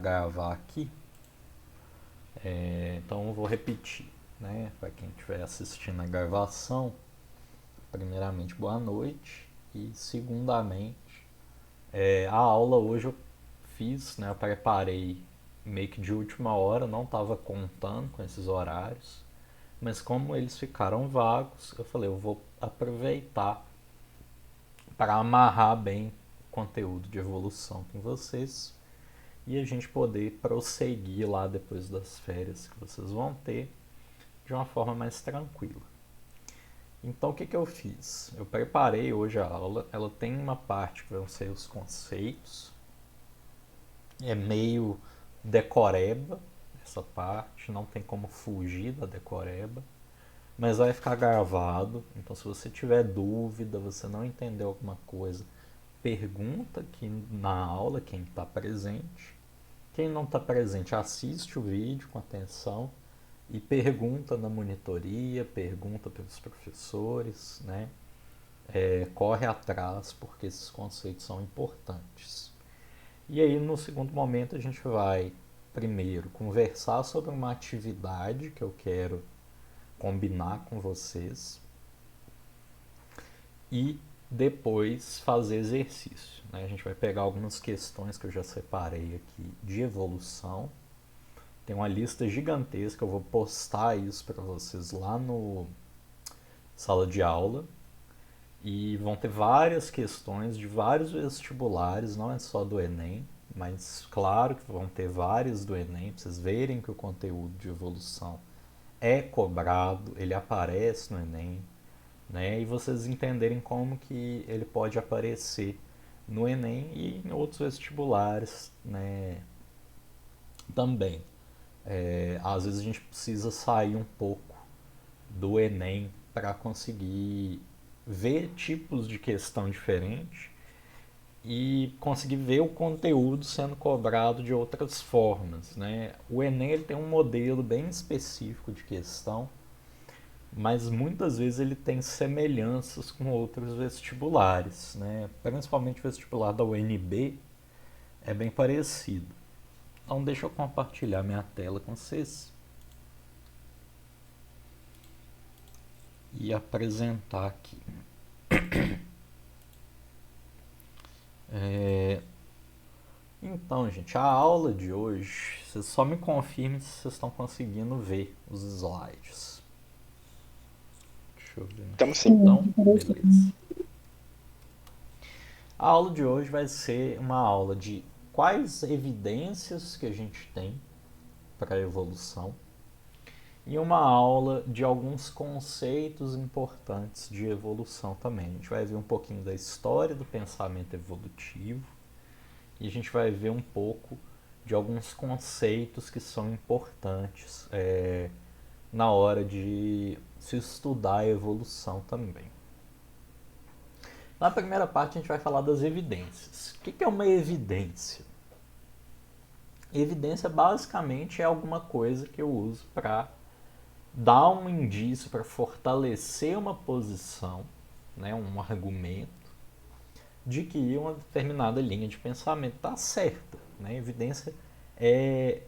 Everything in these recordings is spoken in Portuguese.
Gravar aqui, então eu vou repetir, né? Para quem estiver assistindo a gravação, primeiramente boa noite e segundamente a aula hoje eu fiz, né? Eu preparei meio que de última hora, não estava contando com esses horários, mas como eles ficaram vagos, eu falei eu vou aproveitar para amarrar bem o conteúdo de evolução com vocês e a gente poder prosseguir lá depois das férias que vocês vão ter de uma forma mais tranquila. Então, o que eu fiz? Eu preparei hoje a aula. Ela tem uma parte que vão ser os conceitos. É meio decoreba essa parte, não tem como fugir da decoreba, mas vai ficar gravado. Então, se você tiver dúvida, você não entendeu alguma coisa, pergunta aqui na aula quem está presente. Quem não está presente, assiste o vídeo com atenção e pergunta na monitoria, pergunta pelos professores, né? Corre atrás porque esses conceitos são importantes. E aí, no segundo momento, a gente vai primeiro conversar sobre uma atividade que eu quero combinar com vocês e depois fazer exercício, né? A gente vai pegar algumas questões que eu já separei aqui de evolução. Tem uma lista gigantesca, eu vou postar isso para vocês lá no sala de aula. E vão ter várias questões de vários vestibulares, não é só do Enem, mas claro que vão ter várias do Enem, para vocês verem que o conteúdo de evolução é cobrado, ele aparece no Enem, né? E vocês entenderem como que ele pode aparecer no Enem e em outros vestibulares, né? Também. Às vezes a gente precisa sair um pouco do Enem para conseguir ver tipos de questão diferentes e conseguir ver o conteúdo sendo cobrado de outras formas, né? O Enem ele tem um modelo bem específico de questão, mas muitas vezes ele tem semelhanças com outros vestibulares, né? Principalmente o vestibular da UNB é bem parecido. Então deixa eu compartilhar minha tela com vocês e apresentar aqui. Então, gente, a aula de hoje, vocês só me confirmem se vocês estão conseguindo ver os slides. Deixa eu ver no Estamos chat. sim. Então, beleza. A aula de hoje vai ser uma aula de quais evidências que a gente tem para a evolução e uma aula de alguns conceitos importantes de evolução também. A gente vai ver um pouquinho da história do pensamento evolutivo e a gente vai ver um pouco de alguns conceitos que são importantes na hora de se estudar a evolução também. Na primeira parte a gente vai falar das evidências. O que é uma evidência? Evidência basicamente é alguma coisa que eu uso para dar um indício, para fortalecer uma posição, né, um argumento, de que uma determinada linha de pensamento está certa. Né? Evidência é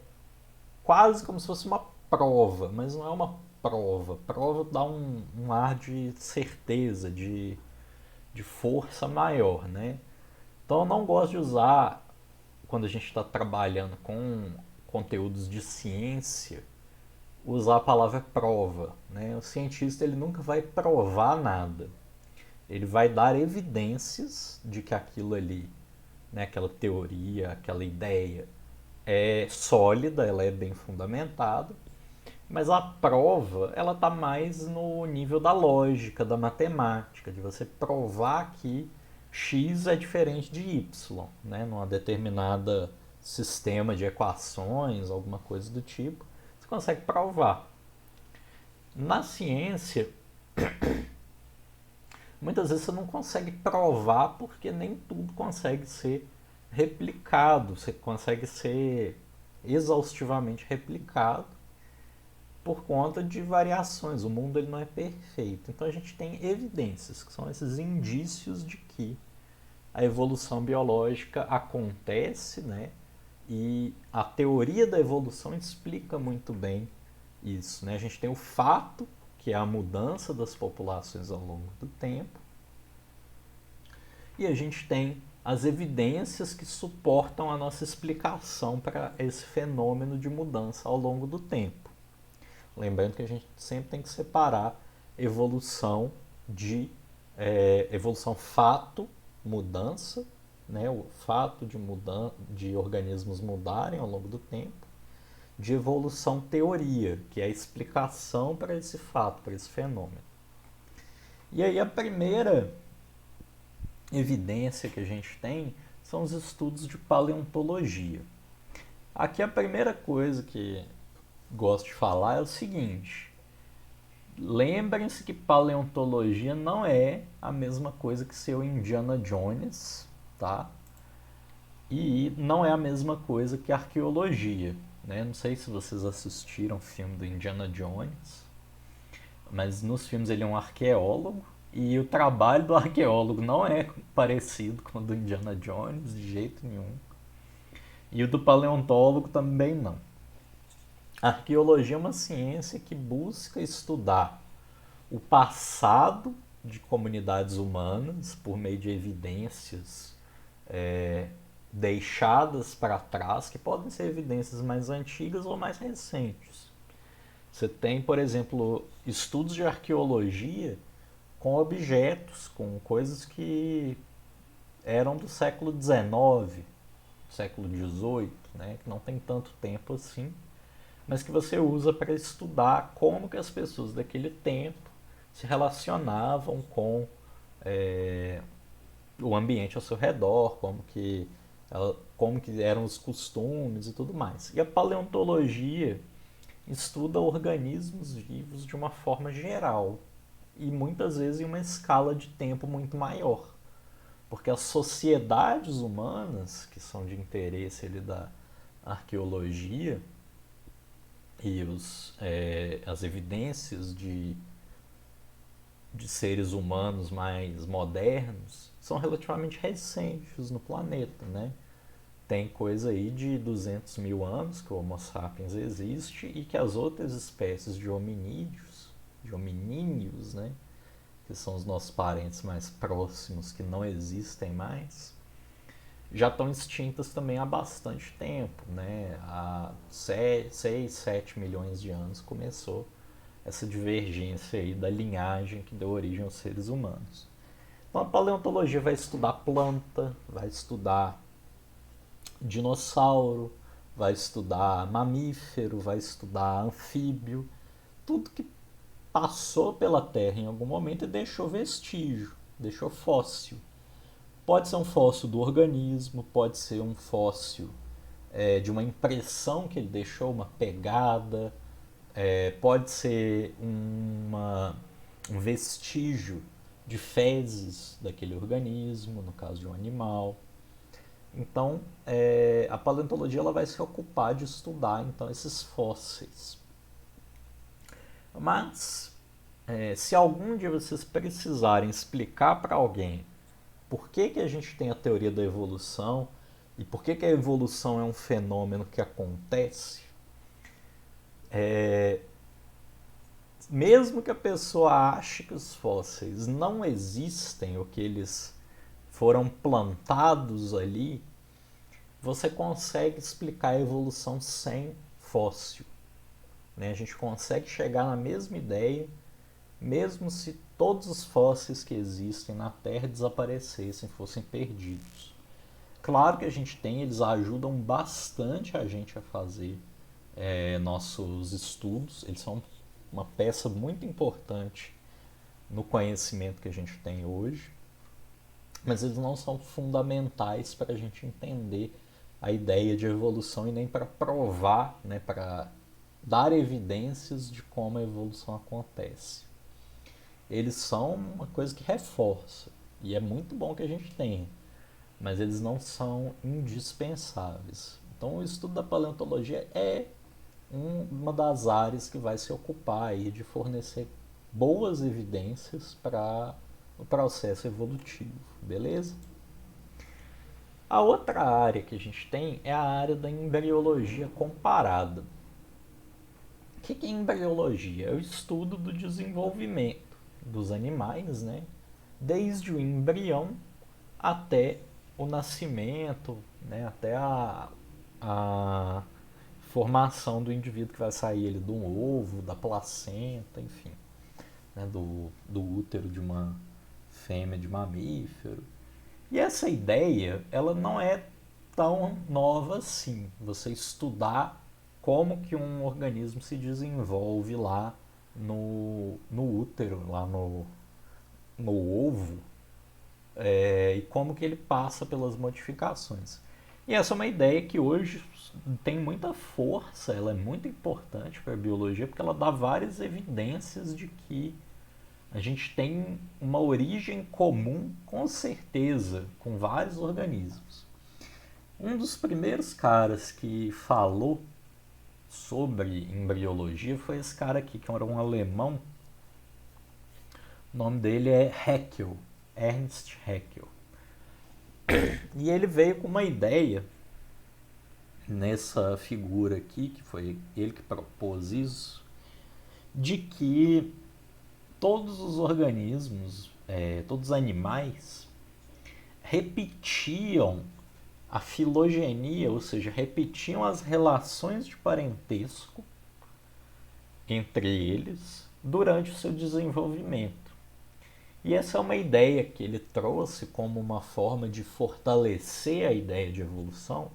quase como se fosse uma prova, mas não é uma prova. Prova dá um ar de certeza, de força maior. Né? Então eu não gosto de usar, quando a gente está trabalhando com conteúdos de ciência, usar a palavra prova. Né? O cientista ele nunca vai provar nada. Ele vai dar evidências de que aquilo ali, né, aquela teoria, aquela ideia é sólida, ela é bem fundamentada, mas a prova ela está mais no nível da lógica, da matemática, de você provar que x é diferente de y, né, numa determinada sistema de equações, alguma coisa do tipo, você consegue provar. Na ciência, muitas vezes você não consegue provar porque nem tudo consegue ser replicado, você consegue ser exaustivamente replicado por conta de variações. O mundo ele não é perfeito. Então a gente tem evidências, que são esses indícios de que a evolução biológica acontece, né? E a teoria da evolução explica muito bem isso, né? A gente tem o fato, que é a mudança das populações ao longo do tempo, e a gente tem as evidências que suportam a nossa explicação para esse fenômeno de mudança ao longo do tempo. Lembrando que a gente sempre tem que separar evolução de evolução fato, mudança, né, o fato de organismos mudarem ao longo do tempo, de evolução teoria, que é a explicação para esse fato, para esse fenômeno. E aí a primeira evidência que a gente tem são os estudos de paleontologia. Aqui a primeira coisa que gosto de falar é o seguinte: lembrem-se que paleontologia não é a mesma coisa que ser o Indiana Jones, tá? E não é a mesma coisa que arqueologia, né? Não sei se vocês assistiram o filme do Indiana Jones, mas nos filmes ele é um arqueólogo e o trabalho do arqueólogo não é parecido com o do Indiana Jones de jeito nenhum. E o do paleontólogo também não. A arqueologia é uma ciência que busca estudar o passado de comunidades humanas por meio de evidências deixadas para trás, que podem ser evidências mais antigas ou mais recentes. Você tem, por exemplo, estudos de arqueologia com objetos, com coisas que eram do século XIX, século XVIII, né, que não tem tanto tempo assim, mas que você usa para estudar como que as pessoas daquele tempo se relacionavam com o ambiente ao seu redor, como que eram os costumes e tudo mais. E a paleontologia estuda organismos vivos de uma forma geral e muitas vezes em uma escala de tempo muito maior, porque as sociedades humanas que são de interesse ali da arqueologia e as evidências de seres humanos mais modernos são relativamente recentes no planeta, né? Tem coisa aí de 200 mil anos que o Homo sapiens existe e que as outras espécies de hominíneos, né, que são os nossos parentes mais próximos que não existem mais, já estão extintas também há bastante tempo, né? Há 6, 7 milhões de anos começou essa divergência aí da linhagem que deu origem aos seres humanos. Então a paleontologia vai estudar planta, vai estudar dinossauro, vai estudar mamífero, vai estudar anfíbio, tudo que passou pela Terra em algum momento e deixou vestígio, deixou fóssil. Pode ser um fóssil do organismo, pode ser um fóssil de uma impressão que ele deixou, uma pegada, pode ser um vestígio de fezes daquele organismo, no caso de um animal. Então, a paleontologia ela vai se ocupar de estudar então esses fósseis. Mas, se algum dia vocês precisarem explicar para alguém por que a gente tem a teoria da evolução e por que a evolução é um fenômeno que acontece, mesmo que a pessoa ache que os fósseis não existem ou que eles foram plantados ali, você consegue explicar a evolução sem fóssil, né? A gente consegue chegar na mesma ideia, mesmo se todos os fósseis que existem na Terra desaparecessem, fossem perdidos. Claro que a gente tem, eles ajudam bastante a gente a fazer nossos estudos, eles são uma peça muito importante no conhecimento que a gente tem hoje, mas eles não são fundamentais para a gente entender a ideia de evolução e nem para provar, né, para dar evidências de como a evolução acontece. Eles são uma coisa que reforça, e é muito bom que a gente tenha, mas eles não são indispensáveis. Então o estudo da paleontologia é uma das áreas que vai se ocupar aí de fornecer boas evidências para o processo evolutivo, beleza? A outra área que a gente tem é a área da embriologia comparada. O que é embriologia? É o estudo do desenvolvimento dos animais, né? Desde o embrião até o nascimento, né? Até a formação do indivíduo que vai sair ele do ovo, da placenta, enfim, né? do útero de uma fêmea de mamífero. E essa ideia, ela não é tão nova assim. Você estudar como que um organismo se desenvolve lá no útero, lá no ovo, e como que ele passa pelas modificações. E essa é uma ideia que hoje tem muita força, ela é muito importante para a biologia, porque ela dá várias evidências de que a gente tem uma origem comum, com certeza, com vários organismos. Um dos primeiros caras que falou sobre embriologia foi esse cara aqui, que era um alemão. O nome dele é Haeckel, Ernst Haeckel. E ele veio com uma ideia nessa figura aqui, que foi ele que propôs isso, de que todos os organismos, todos os animais, repetiam a filogenia, ou seja, repetiam as relações de parentesco entre eles durante o seu desenvolvimento. E essa é uma ideia que ele trouxe como uma forma de fortalecer a ideia de evolução,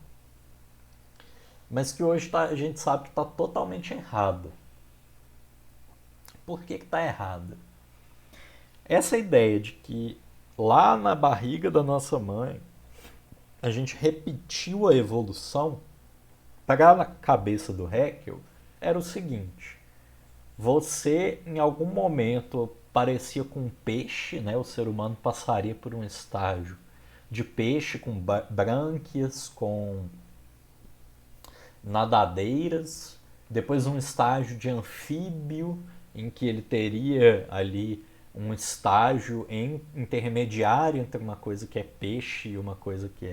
mas que hoje a gente sabe que está totalmente errada. Por que está errada? Essa ideia de que lá na barriga da nossa mãe a gente repetiu a evolução, para a cabeça do Haeckel, era o seguinte: você em algum momento parecia com um peixe, né? O ser humano passaria por um estágio de peixe com brânquias, com nadadeiras, depois um estágio de anfíbio, em que ele teria ali um estágio intermediário entre uma coisa que é peixe e uma coisa que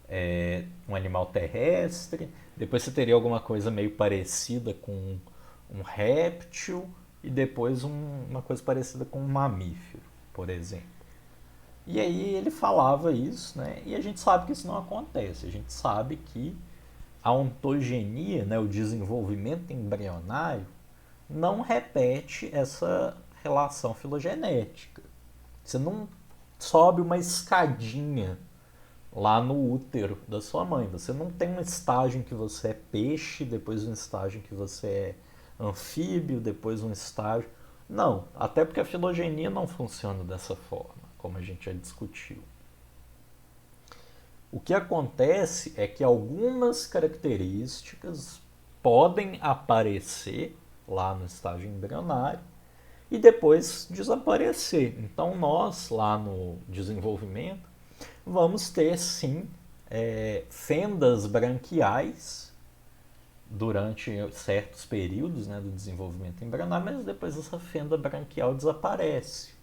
é um animal terrestre. Depois você teria alguma coisa meio parecida com um réptil e depois uma coisa parecida com um mamífero, por exemplo. E aí ele falava isso, né? E a gente sabe que isso não acontece. A gente sabe que a ontogenia, né, o desenvolvimento embrionário, não repete essa relação filogenética. Você não sobe uma escadinha lá no útero da sua mãe. Você não tem um estágio em que você é peixe, depois um estágio em que você é anfíbio, depois um estágio. Não, até porque a filogenia não funciona dessa forma, como a gente já discutiu. O que acontece é que algumas características podem aparecer lá no estágio embrionário e depois desaparecer. Então nós, lá no desenvolvimento, vamos ter sim fendas branquiais durante certos períodos, né, do desenvolvimento embrionário, mas depois essa fenda branquial desaparece.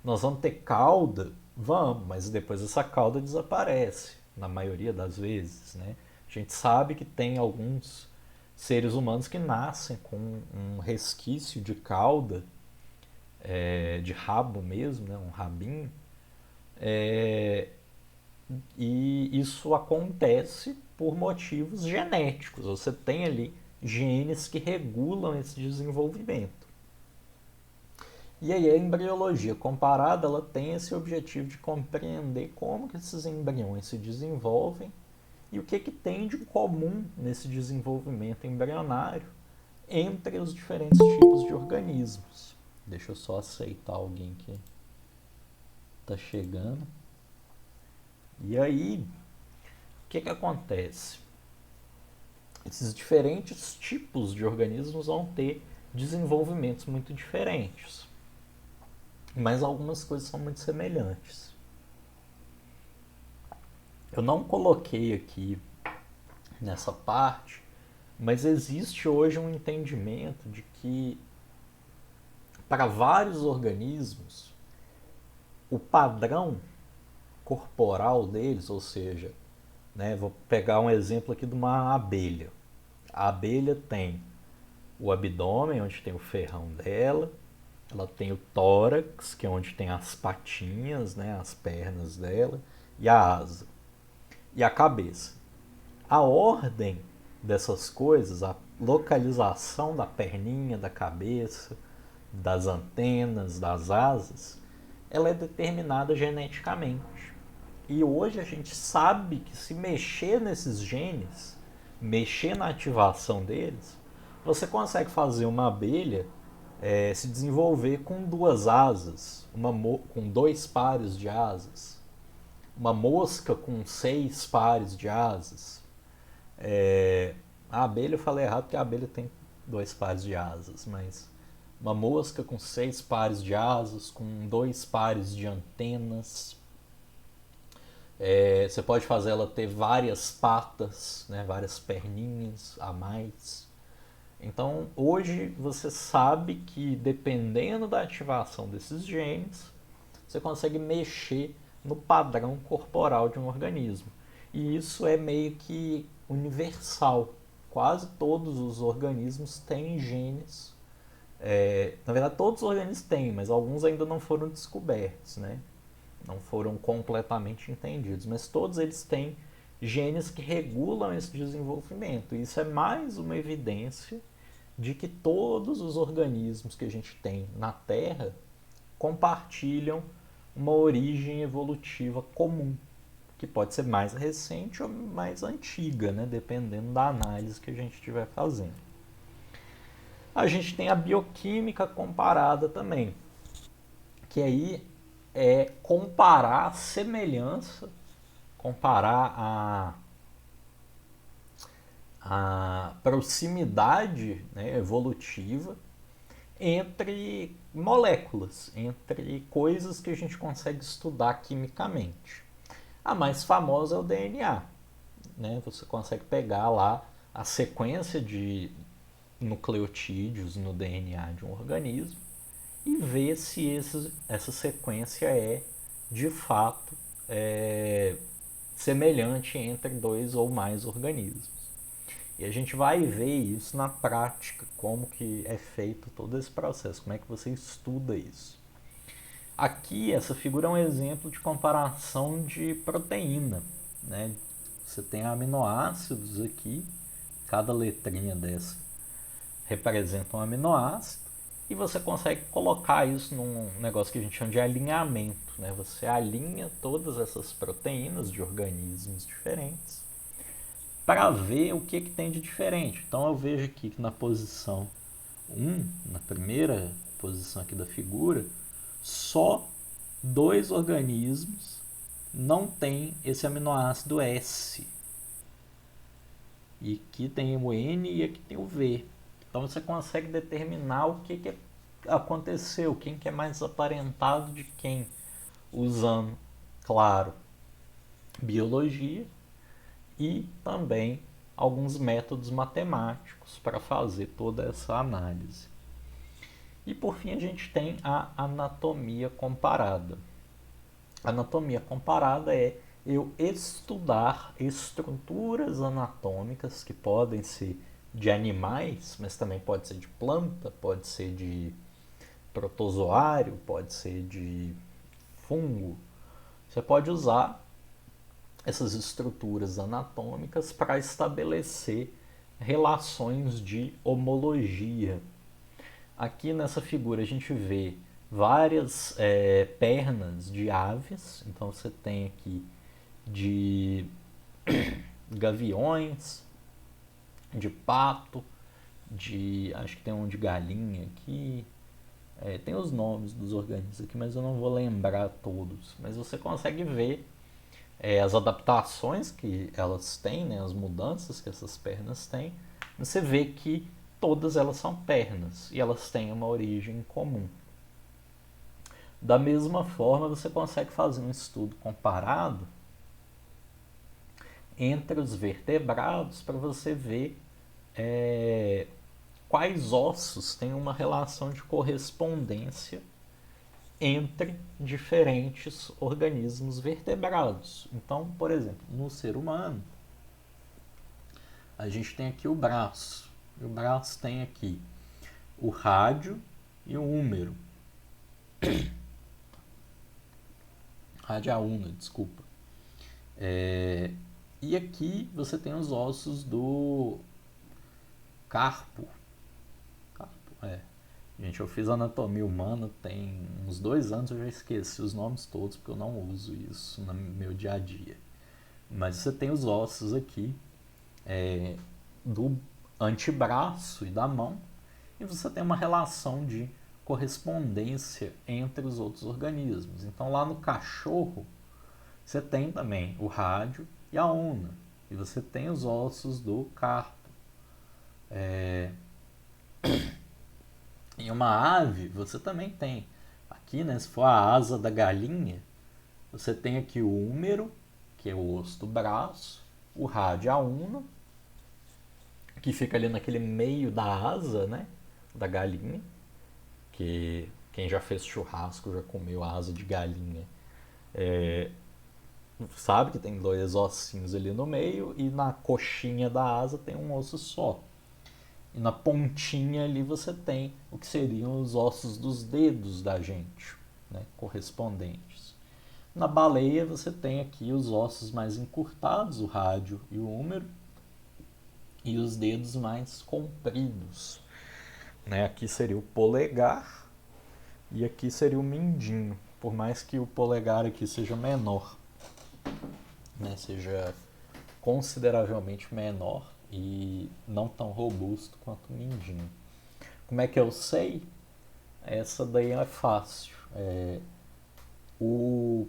Nós vamos ter cauda? Vamos, mas depois essa cauda desaparece, na maioria das vezes, né? A gente sabe que tem alguns seres humanos que nascem com um resquício de cauda, de rabo mesmo, né? Um rabinho, e isso acontece por motivos genéticos. Você tem ali genes que regulam esse desenvolvimento. E aí a embriologia comparada, ela tem esse objetivo de compreender como que esses embriões se desenvolvem e o que tem de comum nesse desenvolvimento embrionário entre os diferentes tipos de organismos. Deixa eu só aceitar alguém que está chegando. E aí, o que acontece? Esses diferentes tipos de organismos vão ter desenvolvimentos muito diferentes, mas algumas coisas são muito semelhantes. Eu não coloquei aqui nessa parte, mas existe hoje um entendimento de que para vários organismos o padrão corporal deles, ou seja, né, vou pegar um exemplo aqui de uma abelha. A abelha tem o abdômen, onde tem o ferrão dela, ela tem o tórax, que é onde tem as patinhas, né, as pernas dela, e a asa, e a cabeça. A ordem dessas coisas, a localização da perninha, da cabeça, das antenas, das asas, ela é determinada geneticamente. E hoje a gente sabe que se mexer nesses genes, mexer na ativação deles, você consegue fazer uma abelha se desenvolver com duas asas, com dois pares de asas, uma mosca com 6 pares de asas. A abelha, eu falei errado porque a abelha tem 2 pares de asas, mas uma mosca com 6 pares de asas, com 2 pares de antenas. Você pode fazer ela ter várias patas, né, várias perninhas a mais. Então, hoje você sabe que dependendo da ativação desses genes, você consegue mexer no padrão corporal de um organismo. E isso é meio que universal. Quase todos os organismos têm genes. Na verdade, todos os organismos têm, mas alguns ainda não foram descobertos, né? Não foram completamente entendidos. Mas todos eles têm genes que regulam esse desenvolvimento. E isso é mais uma evidência de que todos os organismos que a gente tem na Terra compartilham uma origem evolutiva comum, que pode ser mais recente ou mais antiga, né? Dependendo da análise que a gente estiver fazendo. A gente tem a bioquímica comparada também, que aí é comparar a semelhança, comparar a proximidade, né, evolutiva entre moléculas, entre coisas que a gente consegue estudar quimicamente. A mais famosa é o DNA. Né? Você consegue pegar lá a sequência de nucleotídeos no DNA de um organismo e ver se essa sequência é, de fato, semelhante entre 2 ou mais organismos. E a gente vai ver isso na prática, como que é feito todo esse processo, como é que você estuda isso. Aqui, essa figura é um exemplo de comparação de proteína. Né? Você tem aminoácidos aqui, cada letrinha dessa representa um aminoácido, e você consegue colocar isso num negócio que a gente chama de alinhamento. Né? Você alinha todas essas proteínas de organismos diferentes para ver o que tem de diferente. Então eu vejo aqui que na posição 1, na primeira posição aqui da figura, só 2 organismos não tem esse aminoácido S. E aqui tem o N e aqui tem o V. Então você consegue determinar o que aconteceu, quem que é mais aparentado de quem, usando, claro, biologia e também alguns métodos matemáticos para fazer toda essa análise. E por fim a gente tem a anatomia comparada. A anatomia comparada é eu estudar estruturas anatômicas que podem ser de animais, mas também pode ser de planta, pode ser de protozoário, pode ser de fungo. Você pode usar essas estruturas anatômicas para estabelecer relações de homologia. Aqui nessa figura a gente vê várias pernas de aves, então você tem aqui de gaviões, de pato, acho que tem um de galinha aqui, tem os nomes dos organismos aqui, mas eu não vou lembrar todos, mas você consegue ver as adaptações que elas têm, né, as mudanças que essas pernas têm, você vê que todas elas são pernas e elas têm uma origem comum. Da mesma forma, você consegue fazer um estudo comparado entre os vertebrados para você ver quais ossos têm uma relação de correspondência entre diferentes organismos vertebrados. Então, por exemplo, no ser humano, a gente tem aqui o braço. E o braço tem aqui o rádio e o húmero. Rádio a una, desculpa. E aqui você tem os ossos do carpo. Gente, eu fiz anatomia humana tem uns 2 anos, eu já esqueci os nomes todos, porque eu não uso isso no meu dia a dia. Mas você tem os ossos aqui do antebraço e da mão, e você tem uma relação de correspondência entre os outros organismos. Então lá no cachorro, você tem também o rádio e a una, e você tem os ossos do carpo. Em uma ave, você também tem. Aqui, né, se for a asa da galinha, você tem aqui o húmero, que é o osso do braço, o rádio e a una, que fica ali naquele meio da asa, né, da galinha, que quem já fez churrasco, já comeu asa de galinha, sabe que tem 2 ossinhos ali no meio, e na coxinha da asa tem um osso só. E na pontinha ali você tem o que seriam os ossos dos dedos da gente, né, correspondentes. Na baleia você tem aqui os ossos mais encurtados, o rádio e o húmero, e os dedos mais compridos. Né? Aqui seria o polegar e aqui seria o mindinho, por mais que o polegar aqui seja menor, né, seja consideravelmente menor e não tão robusto quanto o mindinho. Como é que eu sei? Essa daí é fácil. O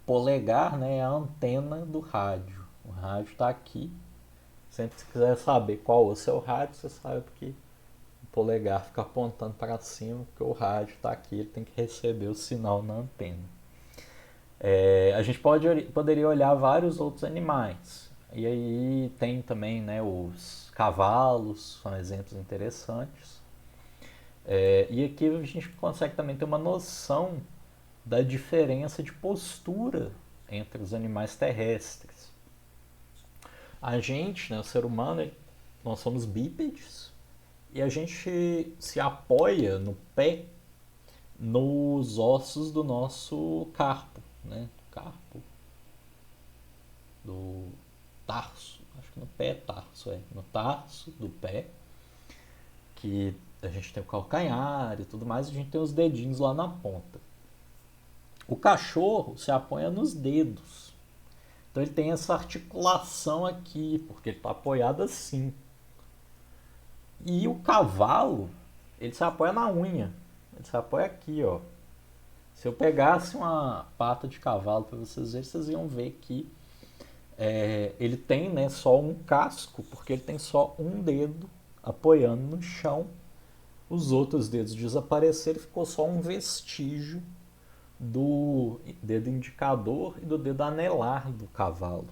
polegar, né, é a antena do rádio. O rádio está aqui. Sempre que você quiser saber qual é o seu rádio, você sabe que o polegar fica apontando para cima, porque o rádio está aqui, ele tem que receber o sinal na antena. A gente poderia olhar vários outros animais. E aí tem também, né, os cavalos, são exemplos interessantes. E aqui a gente consegue também ter uma noção da diferença de postura entre os animais terrestres. A gente, né, o ser humano, nós somos bípedes e a gente se apoia no pé nos ossos do nosso carpo, né? Carpo, do tarso, acho que no pé é tarso, no tarso do pé, que a gente tem o calcanhar e tudo mais, a gente tem os dedinhos lá na ponta. O cachorro se apoia nos dedos, então ele tem essa articulação aqui, porque ele está apoiado assim. E o cavalo, ele se apoia na unha, ele se apoia aqui, ó. Se eu pegasse uma pata de cavalo para vocês verem, vocês iam ver que ele tem, né, só um casco, porque ele tem só um dedo apoiando no chão. Os outros dedos desapareceram e ficou só um vestígio do dedo indicador e do dedo anelar do cavalo.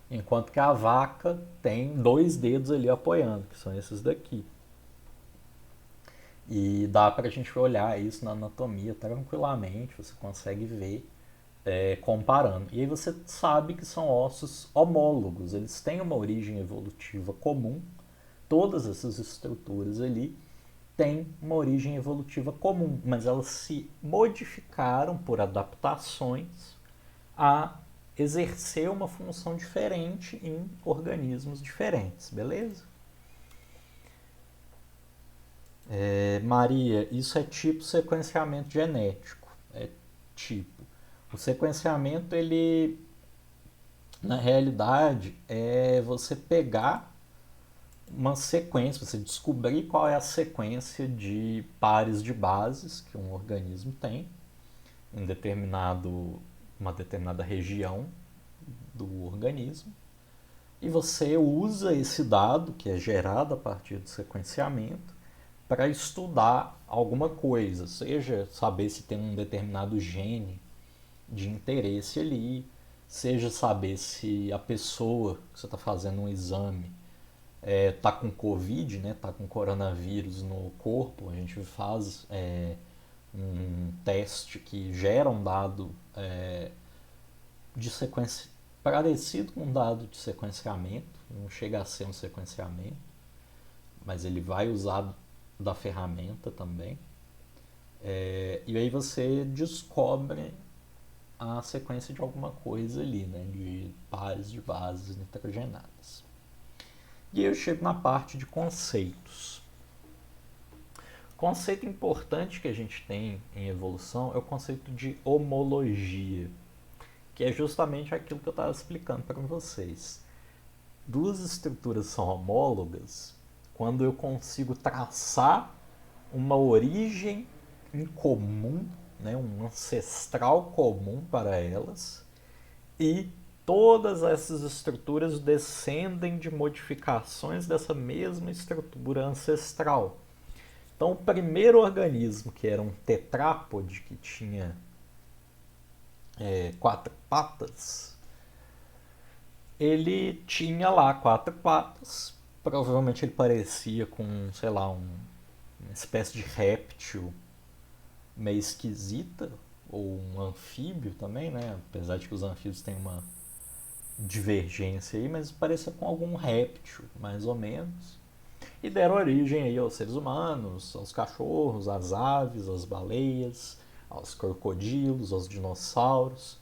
Enquanto que a vaca tem 2 dedos ali apoiando, que são esses daqui. E dá para a gente olhar isso na anatomia tranquilamente, você consegue ver comparando. E aí você sabe que são ossos homólogos, eles têm uma origem evolutiva comum, todas essas estruturas ali têm uma origem evolutiva comum, mas elas se modificaram por adaptações a exercer uma função diferente em organismos diferentes, beleza? Maria, isso é tipo sequenciamento genético. É tipo. O sequenciamento, ele, na realidade, é você pegar uma sequência, você descobrir qual é a sequência de pares de bases que um organismo tem em uma determinada região do organismo, e você usa esse dado que é gerado a partir do sequenciamento para estudar alguma coisa, seja saber se tem um determinado gene de interesse ali, seja saber se a pessoa que você está fazendo um exame está com Covid, né, está com coronavírus no corpo. A gente faz um teste que gera um dado de sequência parecido com um dado de sequenciamento, não chega a ser um sequenciamento, mas ele vai usar da ferramenta também. E aí você descobre a sequência de alguma coisa ali, né, de pares de bases nitrogenadas. E aí eu chego na parte de conceitos. Conceito importante que a gente tem em evolução é o conceito de homologia, que é justamente aquilo que eu estava explicando para vocês. Duas estruturas são homólogas quando eu consigo traçar uma origem em comum, né, um ancestral comum para elas, e todas essas estruturas descendem de modificações dessa mesma estrutura ancestral. Então, o primeiro organismo, que era um tetrápode, que tinha 4 patas, ele tinha lá 4 patas. Provavelmente ele parecia com, sei lá, uma espécie de réptil meio esquisita, ou um anfíbio também, né? Apesar de que os anfíbios têm uma divergência aí, mas parecia com algum réptil, mais ou menos. E deram origem aí aos seres humanos, aos cachorros, às aves, às baleias, aos crocodilos, aos dinossauros.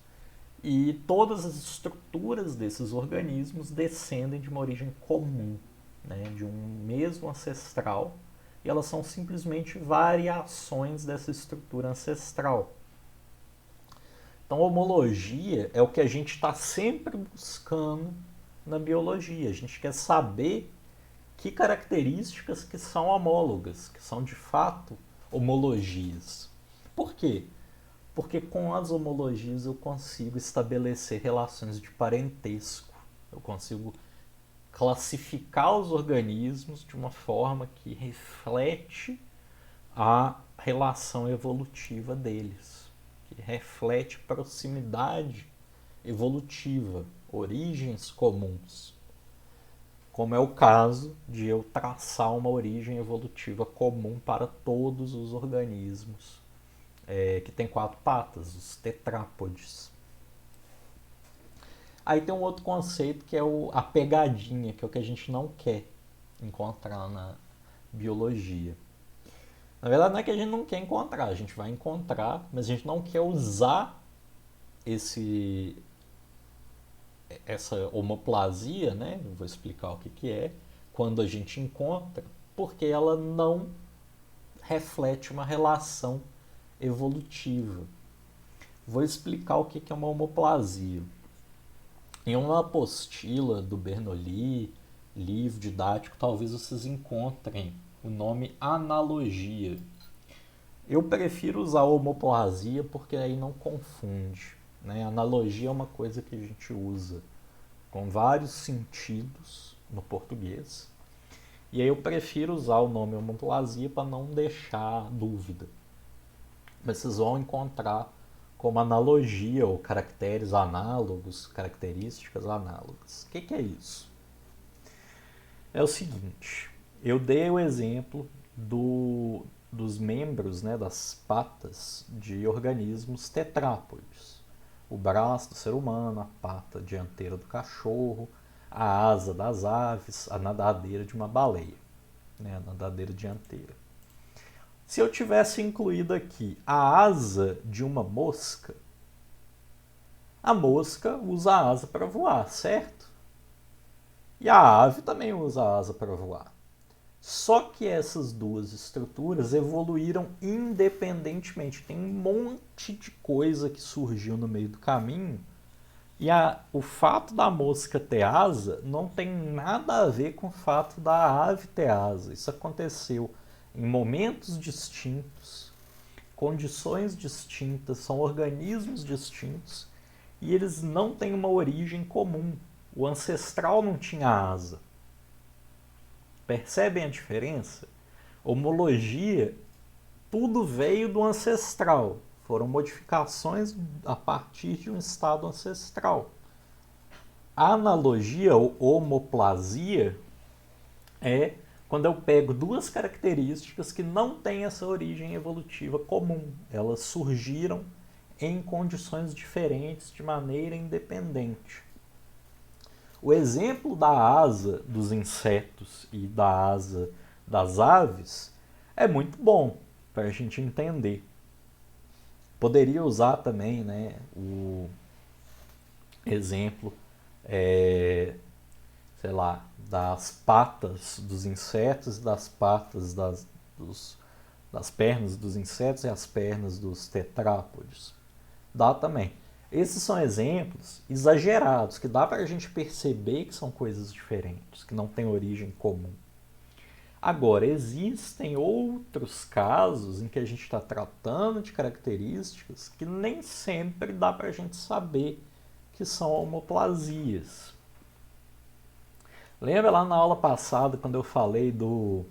E todas as estruturas desses organismos descendem de uma origem comum, né, de um mesmo ancestral, e elas são simplesmente variações dessa estrutura ancestral. Então, homologia é o que a gente está sempre buscando na biologia. A gente quer saber que características que são homólogas, que são de fato homologias. Por quê? Porque com as homologias eu consigo estabelecer relações de parentesco. Eu consigo classificar os organismos de uma forma que reflete a relação evolutiva deles, que reflete proximidade evolutiva, origens comuns. Como é o caso de eu traçar uma origem evolutiva comum para todos os organismos que têm 4 patas, os tetrápodes. Aí tem um outro conceito que é a pegadinha, que é o que a gente não quer encontrar na biologia. Na verdade, não é que a gente não quer encontrar, a gente vai encontrar, mas a gente não quer usar essa homoplasia, né? Eu vou explicar o que é, quando a gente encontra, porque ela não reflete uma relação evolutiva. Vou explicar o que é uma homoplasia. Em uma apostila do Bernoulli, livro didático, talvez vocês encontrem o nome analogia. Eu prefiro usar homoplasia porque aí não confunde. Né? Analogia é uma coisa que a gente usa com vários sentidos no português. E aí eu prefiro usar o nome homoplasia para não deixar dúvida. Mas vocês vão encontrar como analogia ou caracteres análogos, características análogas. O que é isso? É o seguinte, eu dei o exemplo dos membros, né, das patas de organismos tetrápodes. O braço do ser humano, a pata dianteira do cachorro, a asa das aves, a nadadeira de uma baleia, né, a nadadeira dianteira. Se eu tivesse incluído aqui a asa de uma mosca, a mosca usa a asa para voar, certo? E a ave também usa a asa para voar. Só que essas duas estruturas evoluíram independentemente. Tem um monte de coisa que surgiu no meio do caminho. E o fato da mosca ter asa não tem nada a ver com o fato da ave ter asa. Isso aconteceu em momentos distintos, condições distintas, são organismos distintos e eles não têm uma origem comum. O ancestral não tinha asa. Percebem a diferença? Homologia, tudo veio do ancestral. Foram modificações a partir de um estado ancestral. A analogia ou homoplasia é quando eu pego duas características que não têm essa origem evolutiva comum. Elas surgiram em condições diferentes, de maneira independente. O exemplo da asa dos insetos e da asa das aves é muito bom para a gente entender. Poderia usar também, né, o exemplo, sei lá, das patas dos insetos, das patas das pernas dos insetos e as pernas dos tetrápodes. Dá também. Esses são exemplos exagerados, que dá para a gente perceber que são coisas diferentes, que não têm origem comum. Agora, existem outros casos em que a gente está tratando de características que nem sempre dá para a gente saber que são homoplasias. Lembra lá na aula passada, quando eu falei do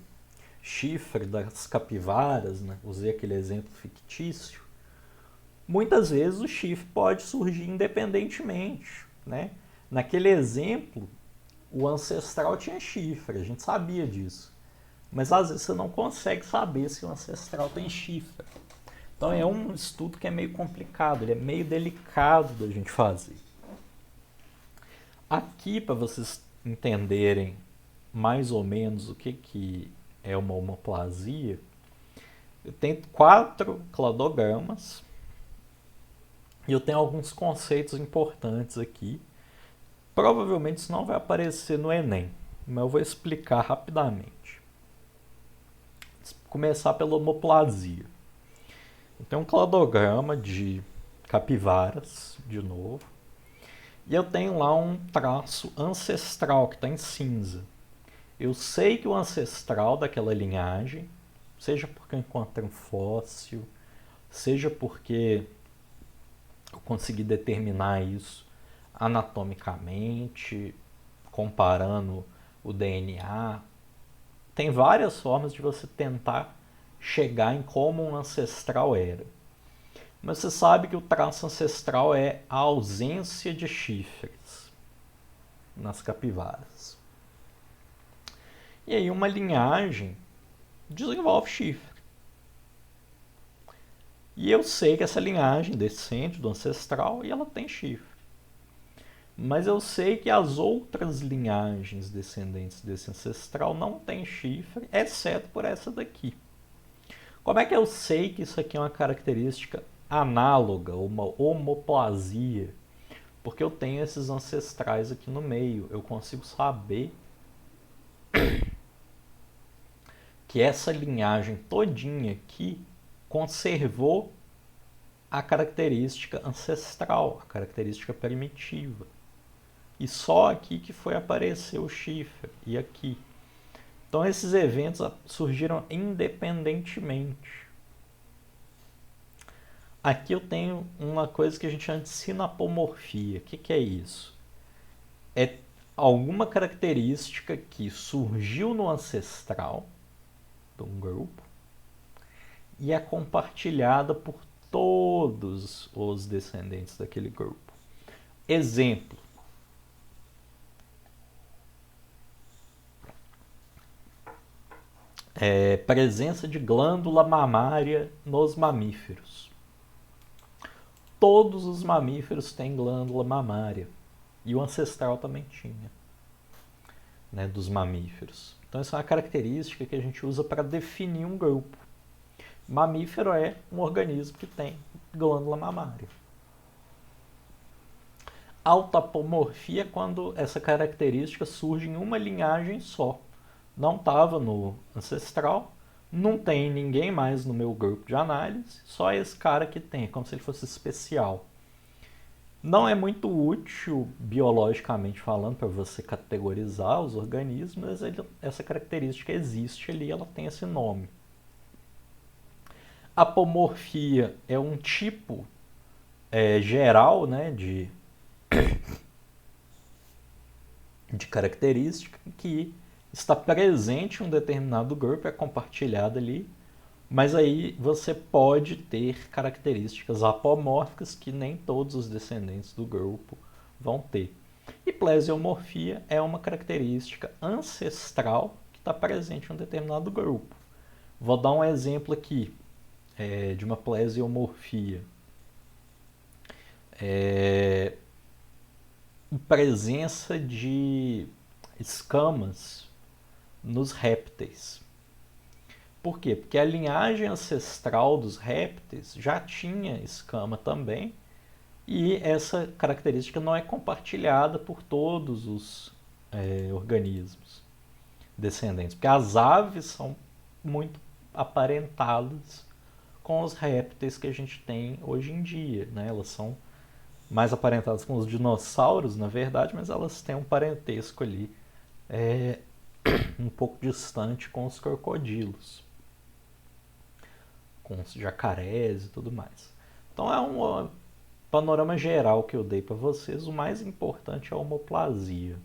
chifre das capivaras, né? Usei aquele exemplo fictício? Muitas vezes o chifre pode surgir independentemente, né? Naquele exemplo, o ancestral tinha chifre, a gente sabia disso. Mas às vezes você não consegue saber se o ancestral tem chifre. Então é um estudo que é meio complicado, ele é meio delicado da gente fazer. Aqui, para vocês entenderem mais ou menos o que é uma homoplasia, eu tenho 4 cladogramas e eu tenho alguns conceitos importantes aqui. Provavelmente isso não vai aparecer no Enem, mas eu vou explicar rapidamente. Vou começar pela homoplasia. Eu tenho um cladograma de capivaras, de novo, e eu tenho lá um traço ancestral que está em cinza. Eu sei que o ancestral daquela linhagem, seja porque eu encontrei um fóssil, seja porque eu consegui determinar isso anatomicamente, comparando o DNA. Tem várias formas de você tentar chegar em como um ancestral era. Mas você sabe que o traço ancestral é a ausência de chifres nas capivaras. E aí uma linhagem desenvolve chifre. E eu sei que essa linhagem descende do ancestral e ela tem chifre. Mas eu sei que as outras linhagens descendentes desse ancestral não têm chifre, exceto por essa daqui. Como é que eu sei que isso aqui é uma característica análoga, uma homoplasia? Porque eu tenho esses ancestrais aqui no meio. Eu consigo saber que essa linhagem todinha aqui conservou a característica ancestral, a característica primitiva. E só aqui que foi aparecer o chifre, e aqui. Então esses eventos surgiram independentemente. Aqui eu tenho uma coisa que a gente chama de sinapomorfia. O que é isso? É alguma característica que surgiu no ancestral de um grupo e é compartilhada por todos os descendentes daquele grupo. Exemplo. Presença de glândula mamária nos mamíferos. Todos os mamíferos têm glândula mamária. E o ancestral também tinha, né, dos mamíferos. Então, essa é uma característica que a gente usa para definir um grupo. Mamífero é um organismo que tem glândula mamária. Autapomorfia é quando essa característica surge em uma linhagem só. Não estava no ancestral, não tem ninguém mais no meu grupo de análise, só esse cara que tem, como se ele fosse especial. Não é muito útil, biologicamente falando, para você categorizar os organismos, mas essa característica existe ali, ela tem esse nome. Apomorfia é um tipo geral, né, de característica que está presente em um determinado grupo, é compartilhado ali, mas aí você pode ter características apomórficas que nem todos os descendentes do grupo vão ter. E plesiomorfia é uma característica ancestral que está presente em um determinado grupo. Vou dar um exemplo aqui de uma plesiomorfia. Presença de escamas nos répteis. Por quê? Porque a linhagem ancestral dos répteis já tinha escama também, e essa característica não é compartilhada por todos os organismos descendentes, porque as aves são muito aparentadas com os répteis que a gente tem hoje em dia, né? Elas são mais aparentadas com os dinossauros, na verdade, mas elas têm um parentesco ali um pouco distante com os crocodilos, com os jacarés e tudo mais. Então é um panorama geral que eu dei para vocês. O mais importante é a homoplasia.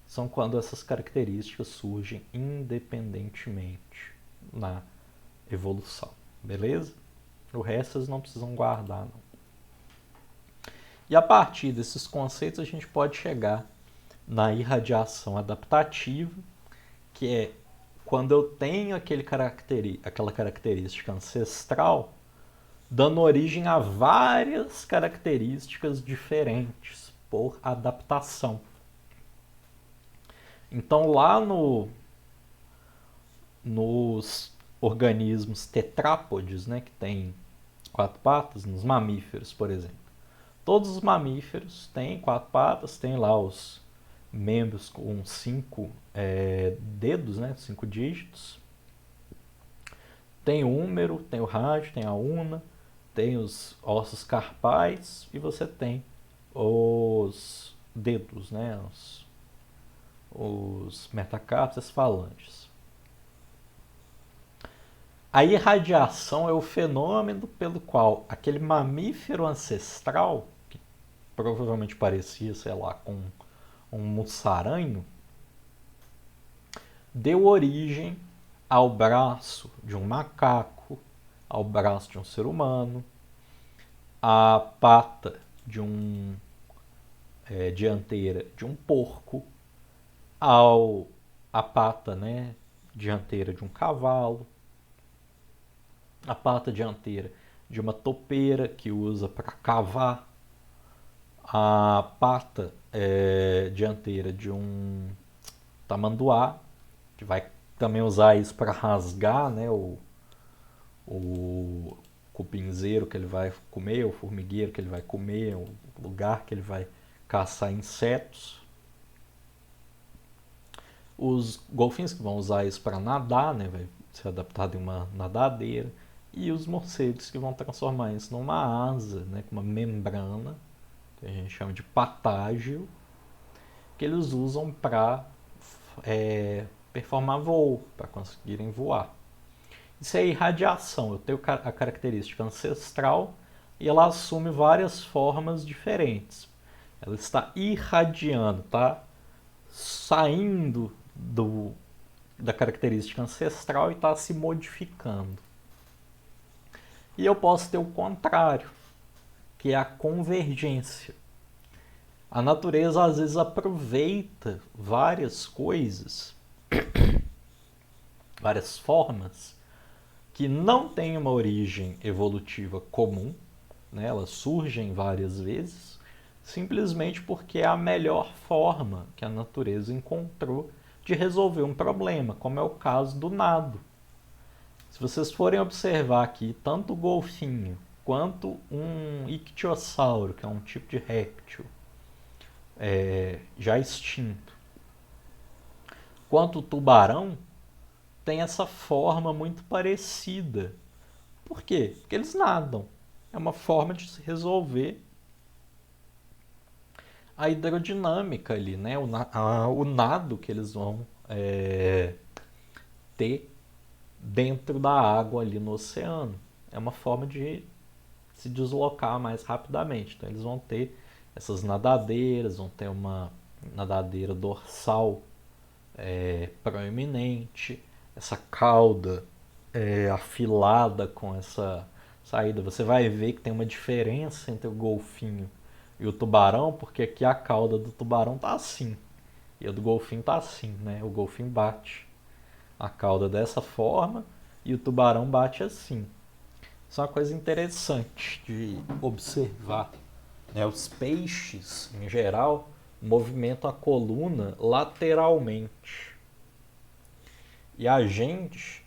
São quando essas características surgem independentemente na evolução, beleza? O resto vocês não precisam guardar, não. E a partir desses conceitos a gente pode chegar na irradiação adaptativa, que é quando eu tenho aquela característica ancestral dando origem a várias características diferentes por adaptação. Então lá nos organismos tetrápodes, né, que tem 4 patas, nos mamíferos, por exemplo. Todos os mamíferos têm 4 patas, tem lá os membros com 5 dedos, né, 5 dígitos. Tem o húmero, tem o rádio, tem a una, tem os ossos carpais e você tem os dedos, né, os metacarpos e as falanges. A irradiação é o fenômeno pelo qual aquele mamífero ancestral, que provavelmente parecia, sei lá, com um mussaranho, deu origem ao braço de um macaco, ao braço de um ser humano, à pata de dianteira de um porco, a pata, né, dianteira de um cavalo, a pata dianteira de uma topeira que usa para cavar, a pata dianteira de um tamanduá, que vai também usar isso para rasgar, né, o cupinzeiro que ele vai comer, o formigueiro que ele vai comer, o lugar que ele vai caçar insetos. Os golfinhos que vão usar isso para nadar, né, vai ser adaptado em uma nadadeira. E os morcegos que vão transformar isso numa asa, né, com uma membrana, que a gente chama de patágio, que eles usam para performar voo, para conseguirem voar. Isso é irradiação. Eu tenho a característica ancestral e ela assume várias formas diferentes. Ela está irradiando, está saindo da característica ancestral e está se modificando. E eu posso ter o contrário, que é a convergência. A natureza às vezes aproveita várias coisas, várias formas, que não têm uma origem evolutiva comum, né? Elas surgem várias vezes, simplesmente porque é a melhor forma que a natureza encontrou de resolver um problema, como é o caso do nado. Se vocês forem observar aqui, tanto o golfinho quanto um ictiosauro, que é um tipo de réptil já extinto, quanto o tubarão, tem essa forma muito parecida. Por quê? Porque eles nadam. É uma forma de se resolver a hidrodinâmica ali, né? O nado que eles vão ter dentro da água ali no oceano. É uma forma de se deslocar mais rapidamente. Então eles vão ter essas nadadeiras, vão ter uma nadadeira dorsal proeminente, essa cauda afilada com essa saída. Você vai ver que tem uma diferença entre o golfinho e o tubarão, porque aqui a cauda do tubarão tá assim e a do golfinho tá assim, né? O golfinho bate a cauda dessa forma e o tubarão bate assim. Isso é uma coisa interessante de observar. Né? Os peixes, em geral, movimentam a coluna lateralmente. E a gente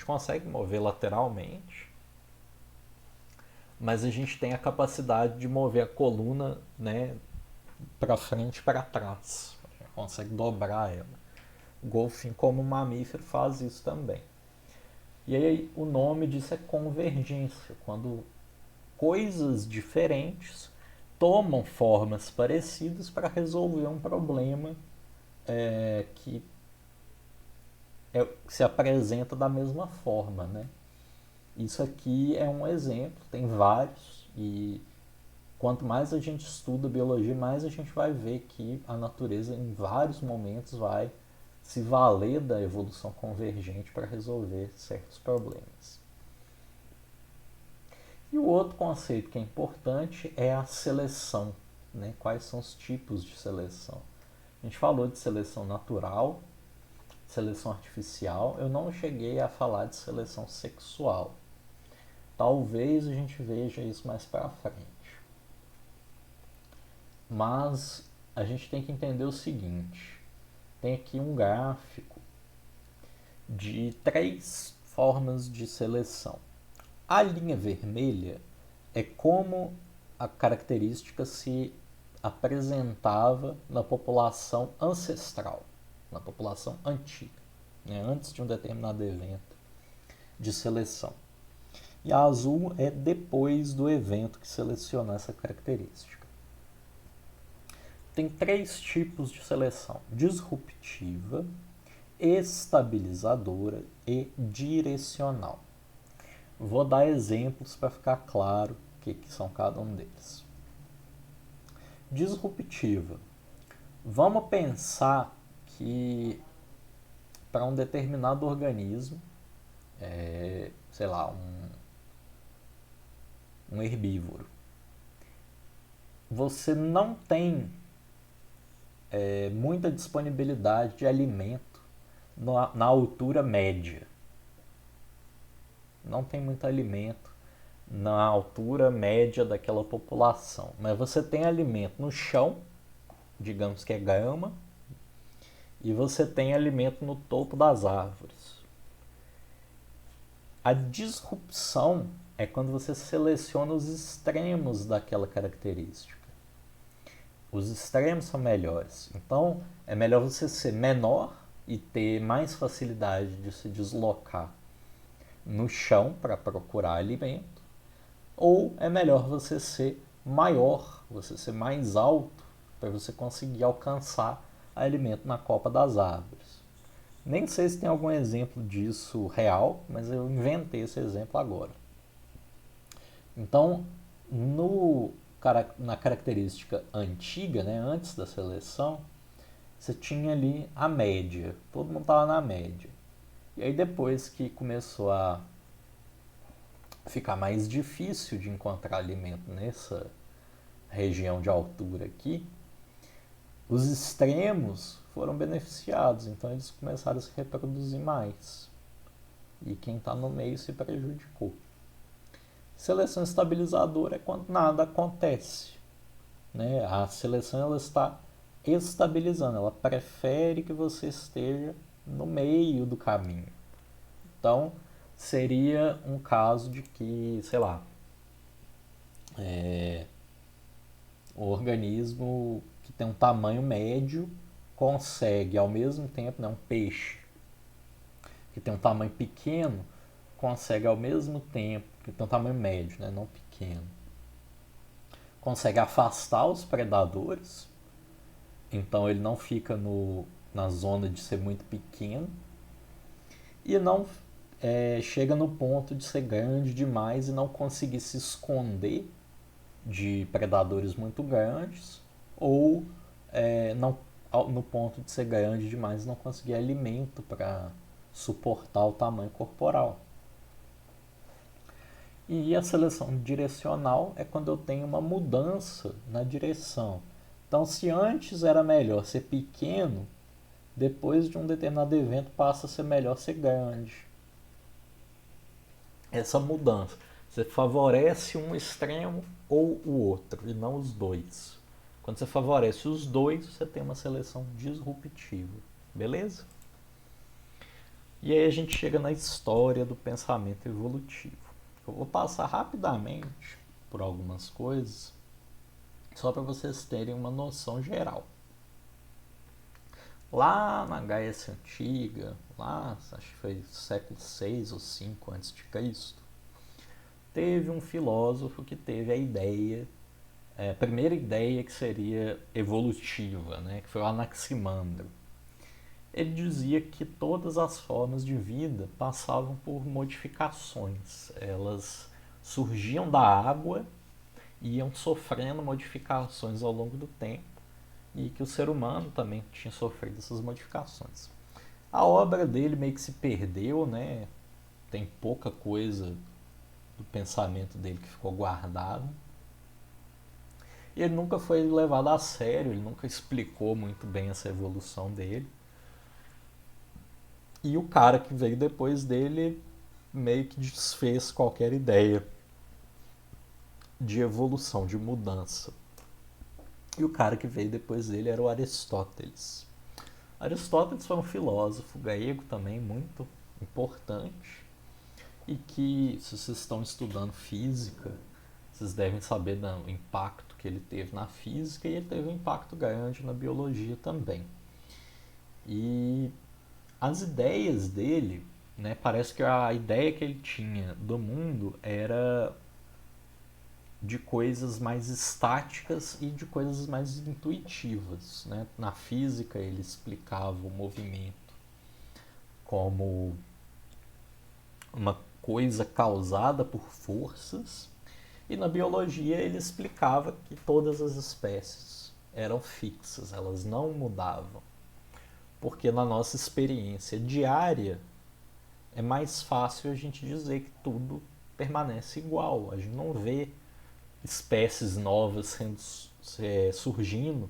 consegue mover lateralmente, mas a gente tem a capacidade de mover a coluna, né, para frente e para trás. A gente consegue dobrar ela. O golfinho, como mamífero, faz isso também. E aí o nome disso é convergência, quando coisas diferentes tomam formas parecidas para resolver um problema que se apresenta da mesma forma, né? Isso aqui é um exemplo, tem vários, e quanto mais a gente estuda biologia, mais a gente vai ver que a natureza em vários momentos vai se valer da evolução convergente para resolver certos problemas. E o outro conceito que é importante é a seleção, né? Quais são os tipos de seleção? A gente falou de seleção natural, seleção artificial. Eu não cheguei a falar de seleção sexual. Talvez a gente veja isso mais para frente. Mas a gente tem que entender o seguinte: tem aqui um gráfico de 3 formas de seleção. A linha vermelha é como a característica se apresentava na população ancestral, na população antiga, né, antes de um determinado evento de seleção. E a azul é depois do evento que selecionou essa característica. Tem 3 tipos de seleção: disruptiva, estabilizadora e direcional. Vou dar exemplos para ficar claro o que são cada um deles. Disruptiva. Vamos pensar que para um determinado organismo, sei lá, um herbívoro, você não tem muita disponibilidade de alimento na altura média. Não tem muito alimento na altura média daquela população. Mas você tem alimento no chão, digamos que é grama, e você tem alimento no topo das árvores. A disrupção é quando você seleciona os extremos daquela característica. Os extremos são melhores. Então, é melhor você ser menor e ter mais facilidade de se deslocar no chão para procurar alimento, ou é melhor você ser maior, você ser mais alto para você conseguir alcançar alimento na copa das árvores. Nem sei se tem algum exemplo disso real, mas eu inventei esse exemplo agora. Então, na característica antiga, né, antes da seleção, você tinha ali a média, todo mundo estava na média. E aí depois que começou a ficar mais difícil de encontrar alimento nessa região de altura aqui, os extremos foram beneficiados, então eles começaram a se reproduzir mais. E quem está no meio se prejudicou. Seleção estabilizadora é quando nada acontece, né? A seleção ela está estabilizando, ela prefere que você esteja no meio do caminho. Então, seria um caso de que, sei lá, o organismo que tem um tamanho médio consegue, ao mesmo tempo, né, um peixe que tem um tamanho pequeno consegue, ao mesmo tempo, que tem um tamanho médio, né, não pequeno, consegue afastar os predadores, então ele não fica na zona de ser muito pequeno e não chega no ponto de ser grande demais e não conseguir se esconder de predadores muito grandes, ou não, no ponto de ser grande demais e não conseguir alimento para suportar o tamanho corporal. E a seleção direcional é quando eu tenho uma mudança na direção. Então, se antes era melhor ser pequeno, depois de um determinado evento passa a ser melhor ser grande. Essa mudança, você favorece um extremo ou o outro, e não os dois. Quando você favorece os dois, você tem uma seleção disruptiva. Beleza? E aí a gente chega na história do pensamento evolutivo. Eu vou passar rapidamente por algumas coisas, só para vocês terem uma noção geral. Lá na Grécia Antiga, lá, acho que foi século 6 ou 5 antes de Cristo, teve um filósofo que teve a ideia, a primeira ideia que seria evolutiva, né, que foi o Anaximandro. Ele dizia que todas as formas de vida passavam por modificações. Elas surgiam da água e iam sofrendo modificações ao longo do tempo, e que o ser humano também tinha sofrido essas modificações. A obra dele meio que se perdeu, né? Tem pouca coisa do pensamento dele que ficou guardado. E ele nunca foi levado a sério, ele nunca explicou muito bem essa evolução dele. E o cara que veio depois dele meio que desfez qualquer ideia de evolução, de mudança. E o cara que veio depois dele era o Aristóteles. Aristóteles foi um filósofo grego também muito importante, e que, se vocês estão estudando física, vocês devem saber do impacto que ele teve na física, e ele teve um impacto grande na biologia também. E as ideias dele, né, parece que a ideia que ele tinha do mundo era de coisas mais estáticas e de coisas mais intuitivas, né? Na física ele explicava o movimento como uma coisa causada por forças, e na biologia ele explicava que todas as espécies eram fixas, elas não mudavam, porque na nossa experiência diária é mais fácil a gente dizer que tudo permanece igual. A gente não vê espécies novas surgindo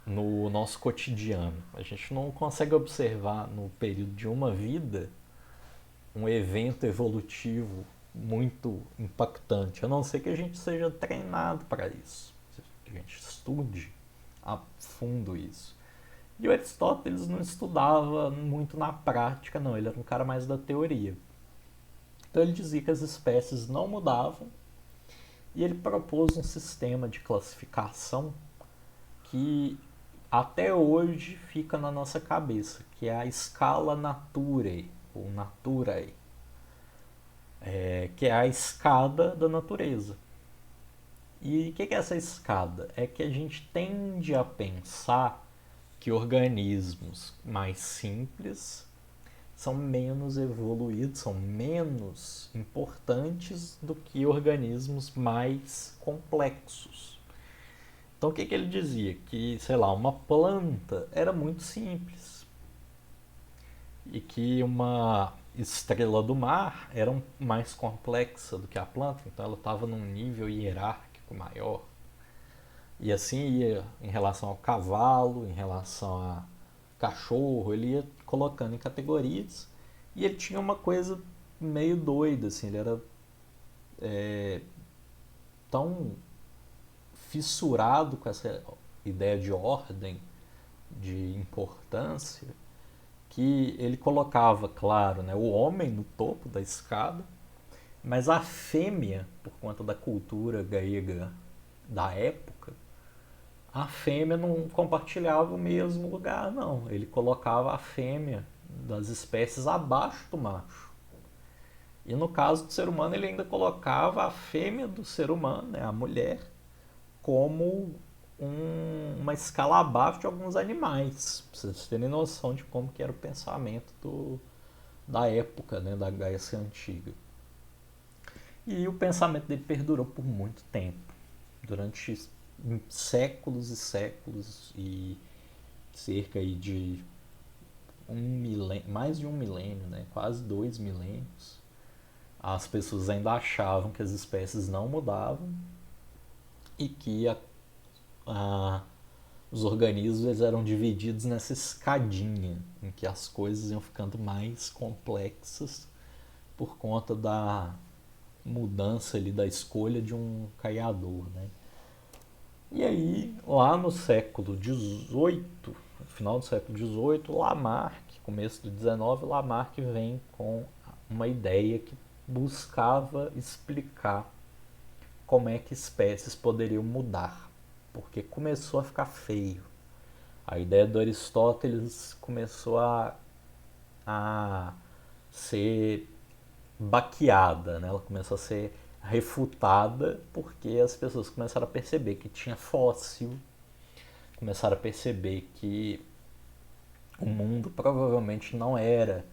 no nosso cotidiano. A gente não consegue observar no período de uma vida um evento evolutivo muito impactante, a não ser que a gente seja treinado para isso, que a gente estude a fundo isso. E o Aristóteles não estudava muito na prática, não, ele era um cara mais da teoria. Então ele dizia que as espécies não mudavam, e ele propôs um sistema de classificação que até hoje fica na nossa cabeça, que é a escala Naturae, ou Naturae, que é a escada da natureza. E o que é essa escada? É que a gente tende a pensar que organismos mais simples são menos evoluídos, são menos importantes do que organismos mais complexos. Então o que ele dizia? Que, sei lá, uma planta era muito simples e que uma estrela do mar era mais complexa do que a planta, então ela estava num nível hierárquico maior. E assim ia em relação ao cavalo, em relação a cachorro, ele ia colocando em categorias, e ele tinha uma coisa meio doida, assim, ele era tão fissurado com essa ideia de ordem, de importância, que ele colocava, claro, né, o homem no topo da escada, mas a fêmea, por conta da cultura grega da época, a fêmea não compartilhava o mesmo lugar, não. Ele colocava a fêmea das espécies abaixo do macho. E no caso do ser humano, ele ainda colocava a fêmea do ser humano, né, a mulher, como uma escala abaixo de alguns animais, pra vocês terem noção de como que era o pensamento da época, né, da Grécia Antiga. E o pensamento dele perdurou por muito tempo, durante séculos e séculos, e cerca aí de mais de um milênio, né, quase 2 milênios. As pessoas ainda achavam que as espécies não mudavam e que a os organismos eles eram divididos nessa escadinha, em que as coisas iam ficando mais complexas por conta da mudança ali da escolha de um criador, né? E aí, lá no século XVIII, final do século XVIII, Lamarck, começo do XIX, Lamarck vem com uma ideia que buscava explicar como é que espécies poderiam mudar, porque começou a ficar feio. A ideia do Aristóteles começou a ser baqueada, né? Ela começou a ser refutada porque as pessoas começaram a perceber que tinha fóssil, começaram a perceber que o mundo provavelmente não era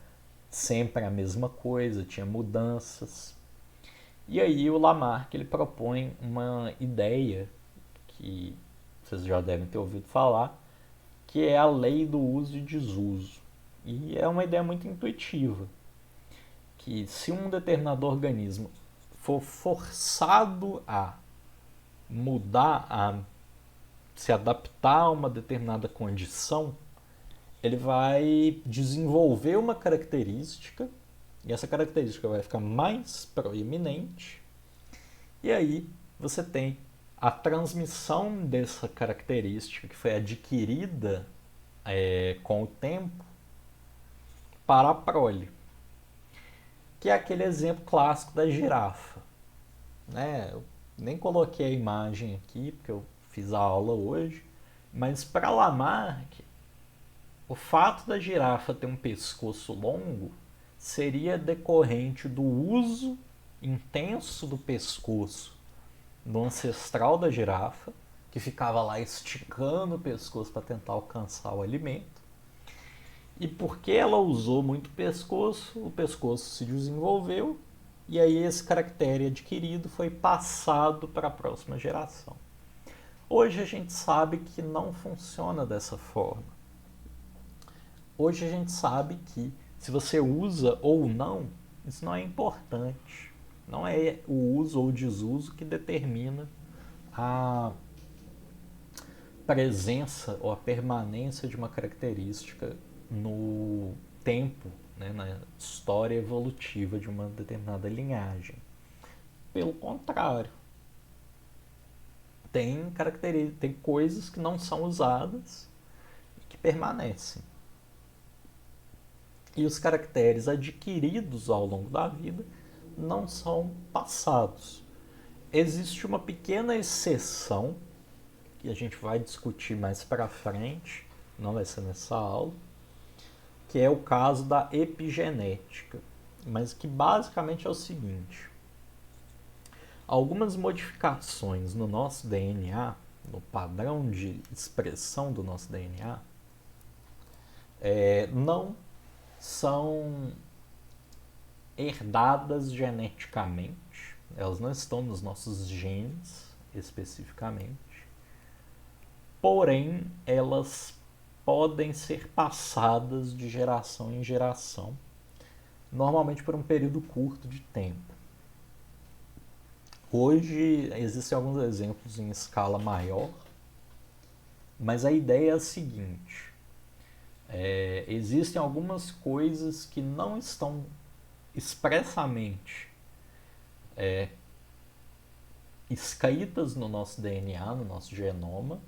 sempre a mesma coisa, tinha mudanças. E aí o Lamarck ele propõe uma ideia que vocês já devem ter ouvido falar, que é a lei do uso e desuso. E é uma ideia muito intuitiva, que se um determinado organismo for forçado a mudar, a se adaptar a uma determinada condição, ele vai desenvolver uma característica e essa característica vai ficar mais proeminente e aí você tem a transmissão dessa característica que foi adquirida com o tempo para a prole, que é aquele exemplo clássico da girafa, né? Eu nem coloquei a imagem aqui porque eu fiz a aula hoje, mas para Lamarck, o fato da girafa ter um pescoço longo seria decorrente do uso intenso do pescoço do ancestral da girafa, que ficava lá esticando o pescoço para tentar alcançar o alimento. E porque ela usou muito o pescoço se desenvolveu e aí esse caractere adquirido foi passado para a próxima geração. Hoje a gente sabe que não funciona dessa forma. Hoje a gente sabe que se você usa ou não, isso não é importante. Não é o uso ou desuso que determina a presença ou a permanência de uma característica no tempo, né, na história evolutiva de uma determinada linhagem. Pelo contrário, tem coisas que não são usadas e que permanecem. E os caracteres adquiridos ao longo da vida não são passados. Existe uma pequena exceção que a gente vai discutir mais para frente, não vai ser nessa aula, que é o caso da epigenética, mas que basicamente é o seguinte: algumas modificações no nosso DNA, no padrão de expressão do nosso DNA, não são herdadas geneticamente, elas não estão nos nossos genes especificamente, porém elas podem ser passadas de geração em geração, normalmente por um período curto de tempo. Hoje existem alguns exemplos em escala maior, mas a ideia é a seguinte: existem algumas coisas que não estão expressamente escritas no nosso DNA, no nosso genoma,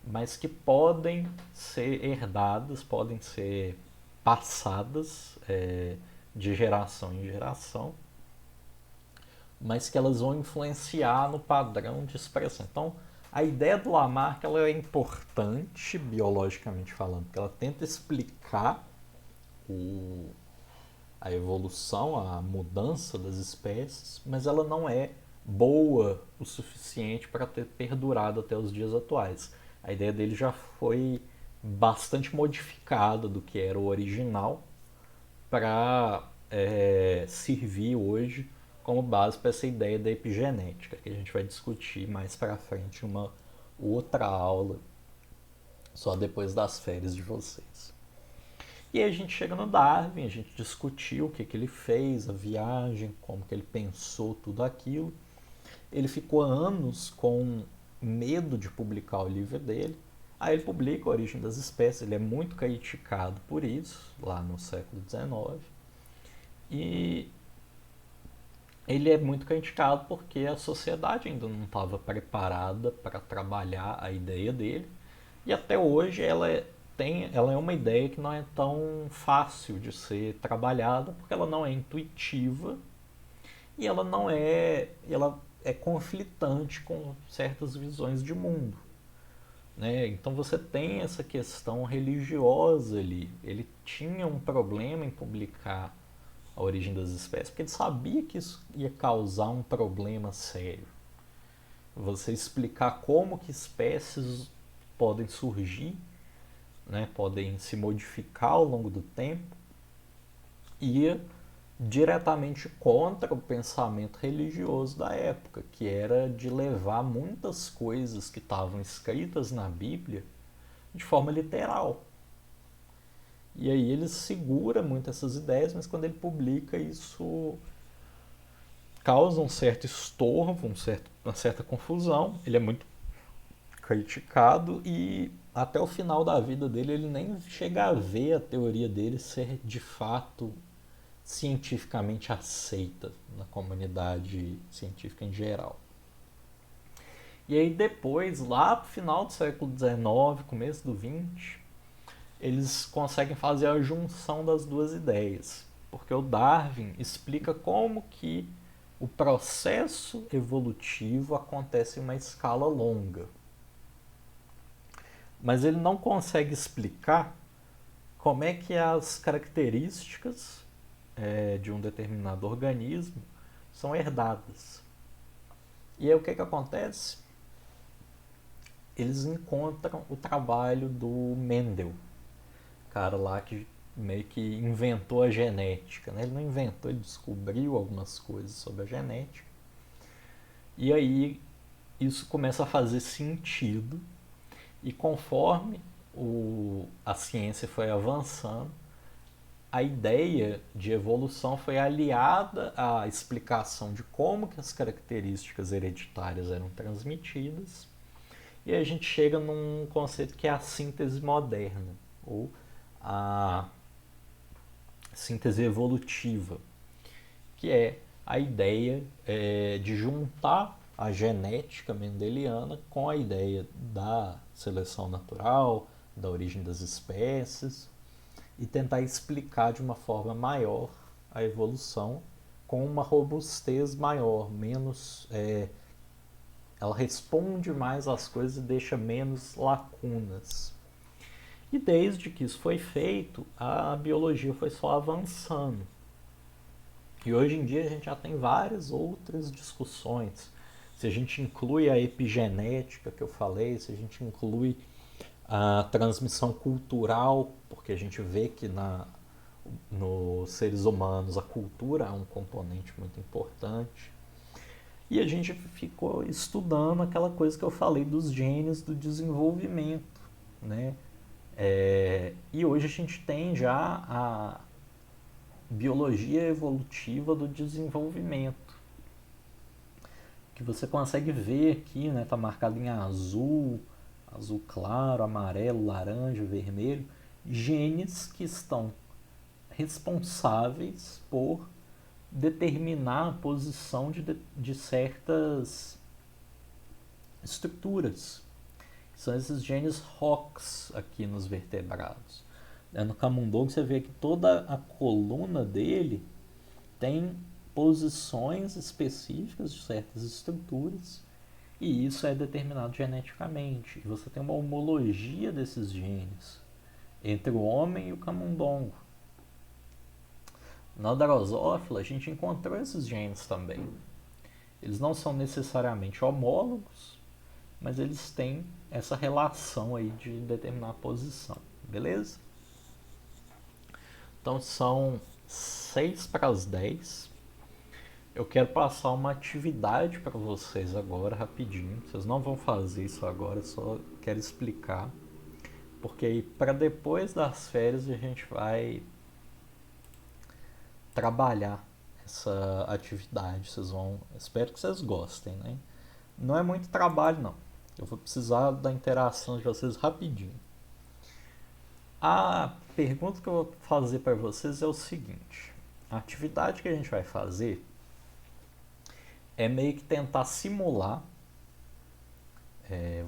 mas que podem ser herdadas, podem ser passadas de geração em geração, mas que elas vão influenciar no padrão de expressão. Então, a ideia do Lamarck ela é importante biologicamente falando, porque ela tenta explicar a evolução, a mudança das espécies, mas ela não é boa o suficiente para ter perdurado até os dias atuais. A ideia dele já foi bastante modificada do que era o original para servir hoje como base para essa ideia da epigenética, que a gente vai discutir mais para frente em uma outra aula, só depois das férias de vocês. E aí a gente chega no Darwin, a gente discutiu o que ele fez, a viagem, como que ele pensou tudo aquilo. Ele ficou anos com medo de publicar o livro dele, Aí ele publica A Origem das Espécies, ele é muito criticado por isso, lá no século XIX, e ele é muito criticado porque a sociedade ainda não estava preparada para trabalhar a ideia dele, e até hoje ela é uma ideia que não é tão fácil de ser trabalhada, porque ela não é intuitiva e ela é conflitante com certas visões de mundo. Né? Então você tem essa questão religiosa ali. Ele tinha um problema em publicar A Origem das Espécies, porque ele sabia que isso ia causar um problema sério. Você explicar como que espécies podem surgir, né, podem se modificar ao longo do tempo, ia diretamente contra o pensamento religioso da época, que era de levar muitas coisas que estavam escritas na Bíblia de forma literal. E aí ele segura muito essas ideias, mas quando ele publica isso causa um certo estorvo, uma certa confusão. Ele é muito criticado e até o final da vida dele ele nem chega a ver a teoria dele ser de fato cientificamente aceita na comunidade científica em geral. E aí depois, lá pro final do século XIX, começo do XX, eles conseguem fazer a junção das duas ideias. Porque o Darwin explica como que o processo evolutivo acontece em uma escala longa. Mas ele não consegue explicar como é que as características de um determinado organismo são herdadas. E aí o que acontece? Eles encontram o trabalho do Mendel, cara lá que meio que inventou a genética. Né? Ele não inventou, ele descobriu algumas coisas sobre a genética. E aí isso começa a fazer sentido. E conforme a ciência foi avançando, a ideia de evolução foi aliada à explicação de como que as características hereditárias eram transmitidas. E a gente chega num conceito que é a síntese moderna, ou a síntese evolutiva, que é a ideia de juntar a genética mendeliana com a ideia da seleção natural, da origem das espécies, e tentar explicar de uma forma maior a evolução com uma robustez maior, menos. Ela responde mais às coisas e deixa menos lacunas. E desde que isso foi feito, a biologia foi só avançando. E hoje em dia a gente já tem várias outras discussões. Se a gente inclui a epigenética que eu falei, se a gente inclui a transmissão cultural, porque a gente vê que nos seres humanos a cultura é um componente muito importante. E a gente ficou estudando aquela coisa que eu falei dos genes do desenvolvimento, né? E hoje a gente tem já a biologia evolutiva do desenvolvimento, que você consegue ver aqui, né? Tá marcado em azul, azul claro, amarelo, laranja, vermelho, genes que estão responsáveis por determinar a posição de certas estruturas. São esses genes ROX aqui nos vertebrados. No camundongo você vê que toda a coluna dele tem posições específicas de certas estruturas e isso é determinado geneticamente. E você tem uma homologia desses genes entre o homem e o camundongo. Na Drosófila a gente encontrou esses genes também. Eles não são necessariamente homólogos, mas eles têm essa relação aí de determinar a posição, beleza? Então são 6 para as 10. Eu quero passar uma atividade para vocês agora, rapidinho. Vocês não vão fazer isso agora, só quero explicar. Porque aí para depois das férias a gente vai trabalhar essa atividade. Espero que vocês gostem, né? Não é muito trabalho não. Eu vou precisar da interação de vocês rapidinho. A pergunta que eu vou fazer para vocês é o seguinte: a atividade que a gente vai fazer é meio que tentar simular.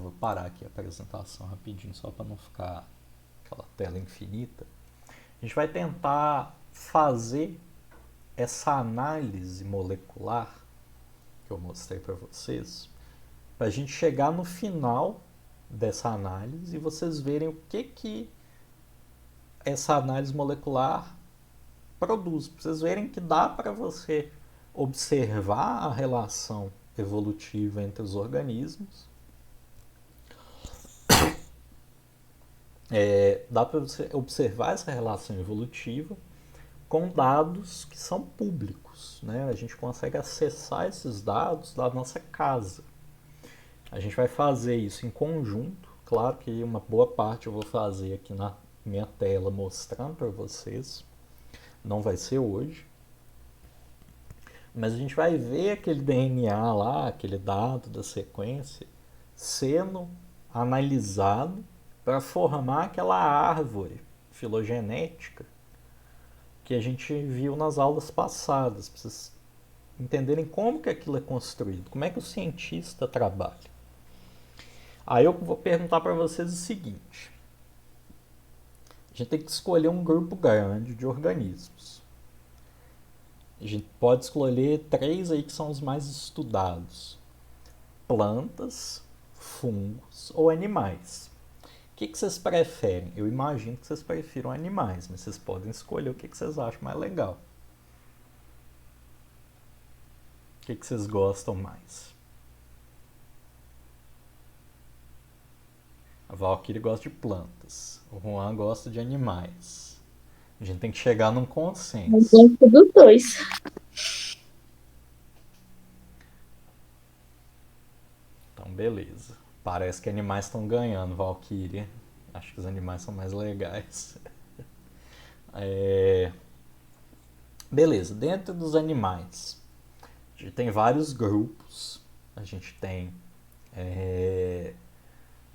Vou parar aqui a apresentação rapidinho só para não ficar aquela tela infinita. A gente vai tentar fazer essa análise molecular que eu mostrei para vocês, para a gente chegar no final dessa análise e vocês verem o que essa análise molecular produz. Para vocês verem que dá para você observar a relação evolutiva entre os organismos. Dá para você observar essa relação evolutiva com dados que são públicos, né? A gente consegue acessar esses dados da nossa casa. A gente vai fazer isso em conjunto. Claro que uma boa parte eu vou fazer aqui na minha tela mostrando para vocês. Não vai ser hoje. Mas a gente vai ver aquele DNA lá, aquele dado da sequência, sendo analisado para formar aquela árvore filogenética que a gente viu nas aulas passadas, para vocês entenderem como que aquilo é construído, como é que o cientista trabalha. Aí eu vou perguntar para vocês o seguinte: a gente tem que escolher um grupo grande de organismos. A gente pode escolher 3 aí que são os mais estudados: plantas, fungos ou animais. O que vocês preferem? Eu imagino que vocês prefiram animais, mas vocês podem escolher o que vocês acham mais legal. O que vocês gostam mais? A Valkyrie gosta de plantas. O Juan gosta de animais. A gente tem que chegar num Eu consenso. gosto dos dois. Então, beleza. Parece que animais estão ganhando, Valkyrie. Acho que os animais são mais legais. Beleza, dentro dos animais, a gente tem vários grupos. A gente tem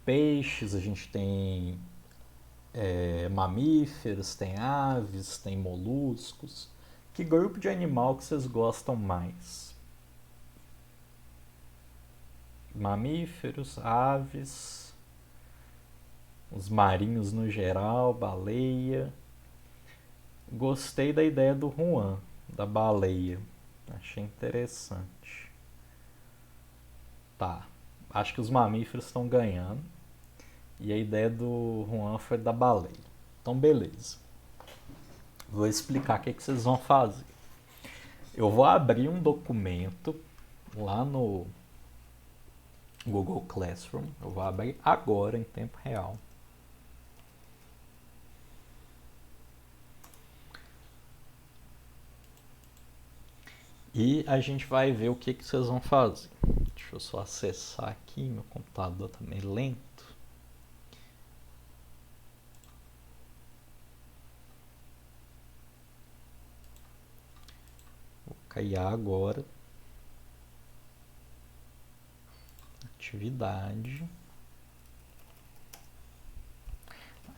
peixes, a gente tem mamíferos, tem aves, tem moluscos. Que grupo de animal que vocês gostam mais? Mamíferos, aves, os marinhos no geral, baleia. Gostei da ideia do Juan, da baleia. Achei interessante. Tá, acho que os mamíferos estão ganhando. E a ideia do Juan foi da baleia. Então, beleza. Vou explicar o que vocês vão fazer. Eu vou abrir um documento lá no Google Classroom. Eu vou abrir agora em tempo real. E a gente vai ver o que vocês vão fazer. Deixa eu só acessar aqui, meu computador tá meio lento. Vou criar agora. Atividade.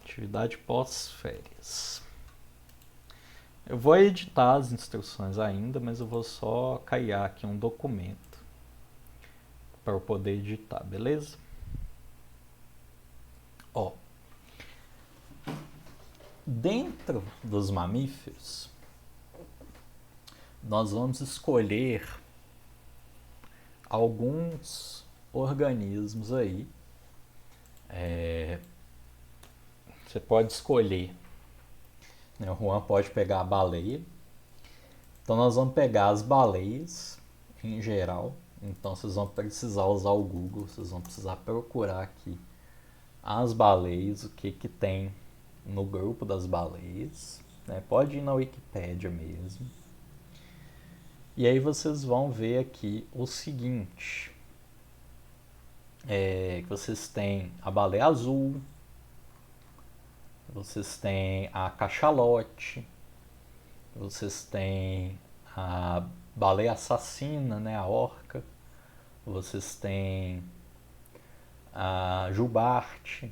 Atividade pós-férias. Eu vou editar as instruções ainda, mas eu vou só criar aqui um documento para eu poder editar, beleza? Ó, dentro dos mamíferos, nós vamos escolher alguns organismos aí. Você pode escolher, né? O Juan pode pegar a baleia. Então nós vamos pegar as baleias em geral. Então vocês vão precisar usar o Google, vocês vão precisar procurar aqui as baleias, o que tem no grupo das baleias, né? Pode ir na Wikipédia mesmo. E aí vocês vão ver aqui o seguinte: que vocês têm a baleia azul, vocês têm a cachalote, vocês têm a baleia assassina, né, a orca, vocês têm a jubarte,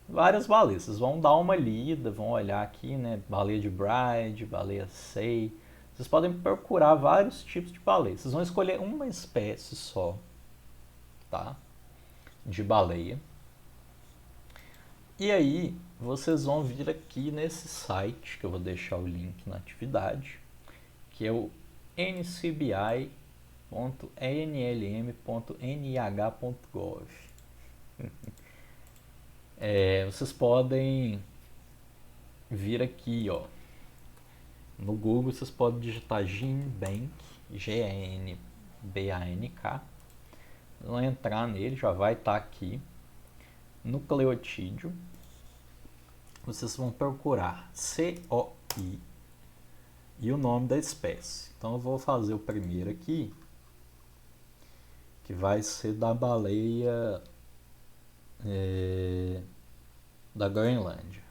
várias baleias. Vocês vão dar uma lida, vão olhar aqui, né? Baleia de Bride, baleia sei. Vocês podem procurar vários tipos de baleia. Vocês vão escolher uma espécie só, tá? De baleia. E aí, vocês vão vir aqui nesse site, que eu vou deixar o link na atividade, que é o ncbi.nlm.nih.gov. Vocês podem vir aqui, ó. No Google vocês podem digitar GenBank, Genbank. Vão entrar nele, já vai estar aqui. Nucleotídeo. Vocês vão procurar COI e o nome da espécie. Então eu vou fazer o primeiro aqui, que vai ser da baleia da Groenlândia.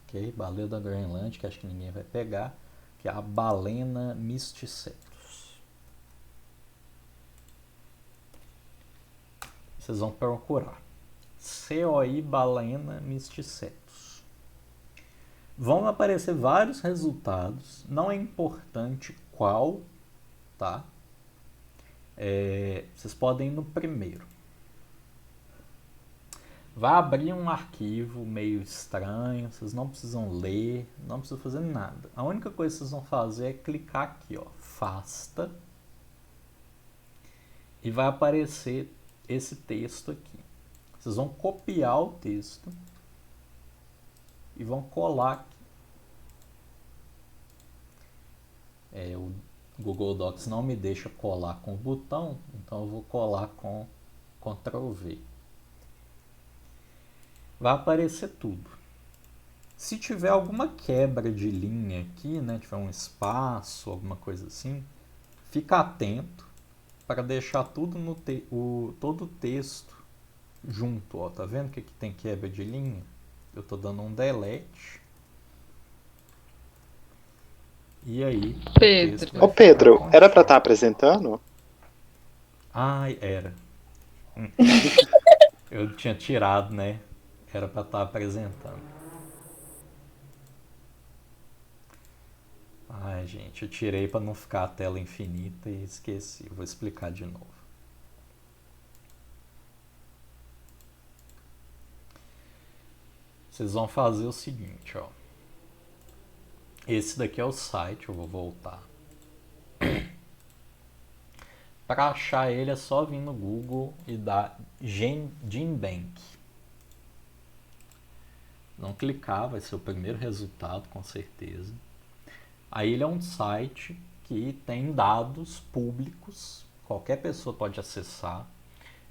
Ok? Baleia da Groenlândia, que acho que ninguém vai pegar, que é a Balena mysticetus. Vocês vão procurar COI Balena mysticetus. Vão aparecer vários resultados, não é importante qual, tá? Vocês podem ir no primeiro. Vai abrir um arquivo meio estranho, vocês não precisam ler, não precisam fazer nada. A única coisa que vocês vão fazer é clicar aqui, ó, Fasta, e vai aparecer esse texto aqui. Vocês vão copiar o texto e vão colar aqui. O Google Docs não me deixa colar com o botão, então eu vou colar com Ctrl V. Vai aparecer tudo. Se tiver alguma quebra de linha aqui, né, tiver um espaço, alguma coisa assim, fica atento para deixar tudo todo o texto junto, ó. Tá vendo que aqui tem quebra de linha? Eu estou dando um delete. E aí, Ô Pedro, era para estar apresentando? Ai, era. Eu tinha tirado, né? Era para estar apresentando. Ai, gente, eu tirei para não ficar a tela infinita e esqueci. Vou explicar de novo. Vocês vão fazer o seguinte, ó. Esse daqui é o site, eu vou voltar. Para achar ele é só vir no Google e dar GenBank. Não clicar, vai ser o primeiro resultado, com certeza. Aí ele é um site que tem dados públicos, qualquer pessoa pode acessar,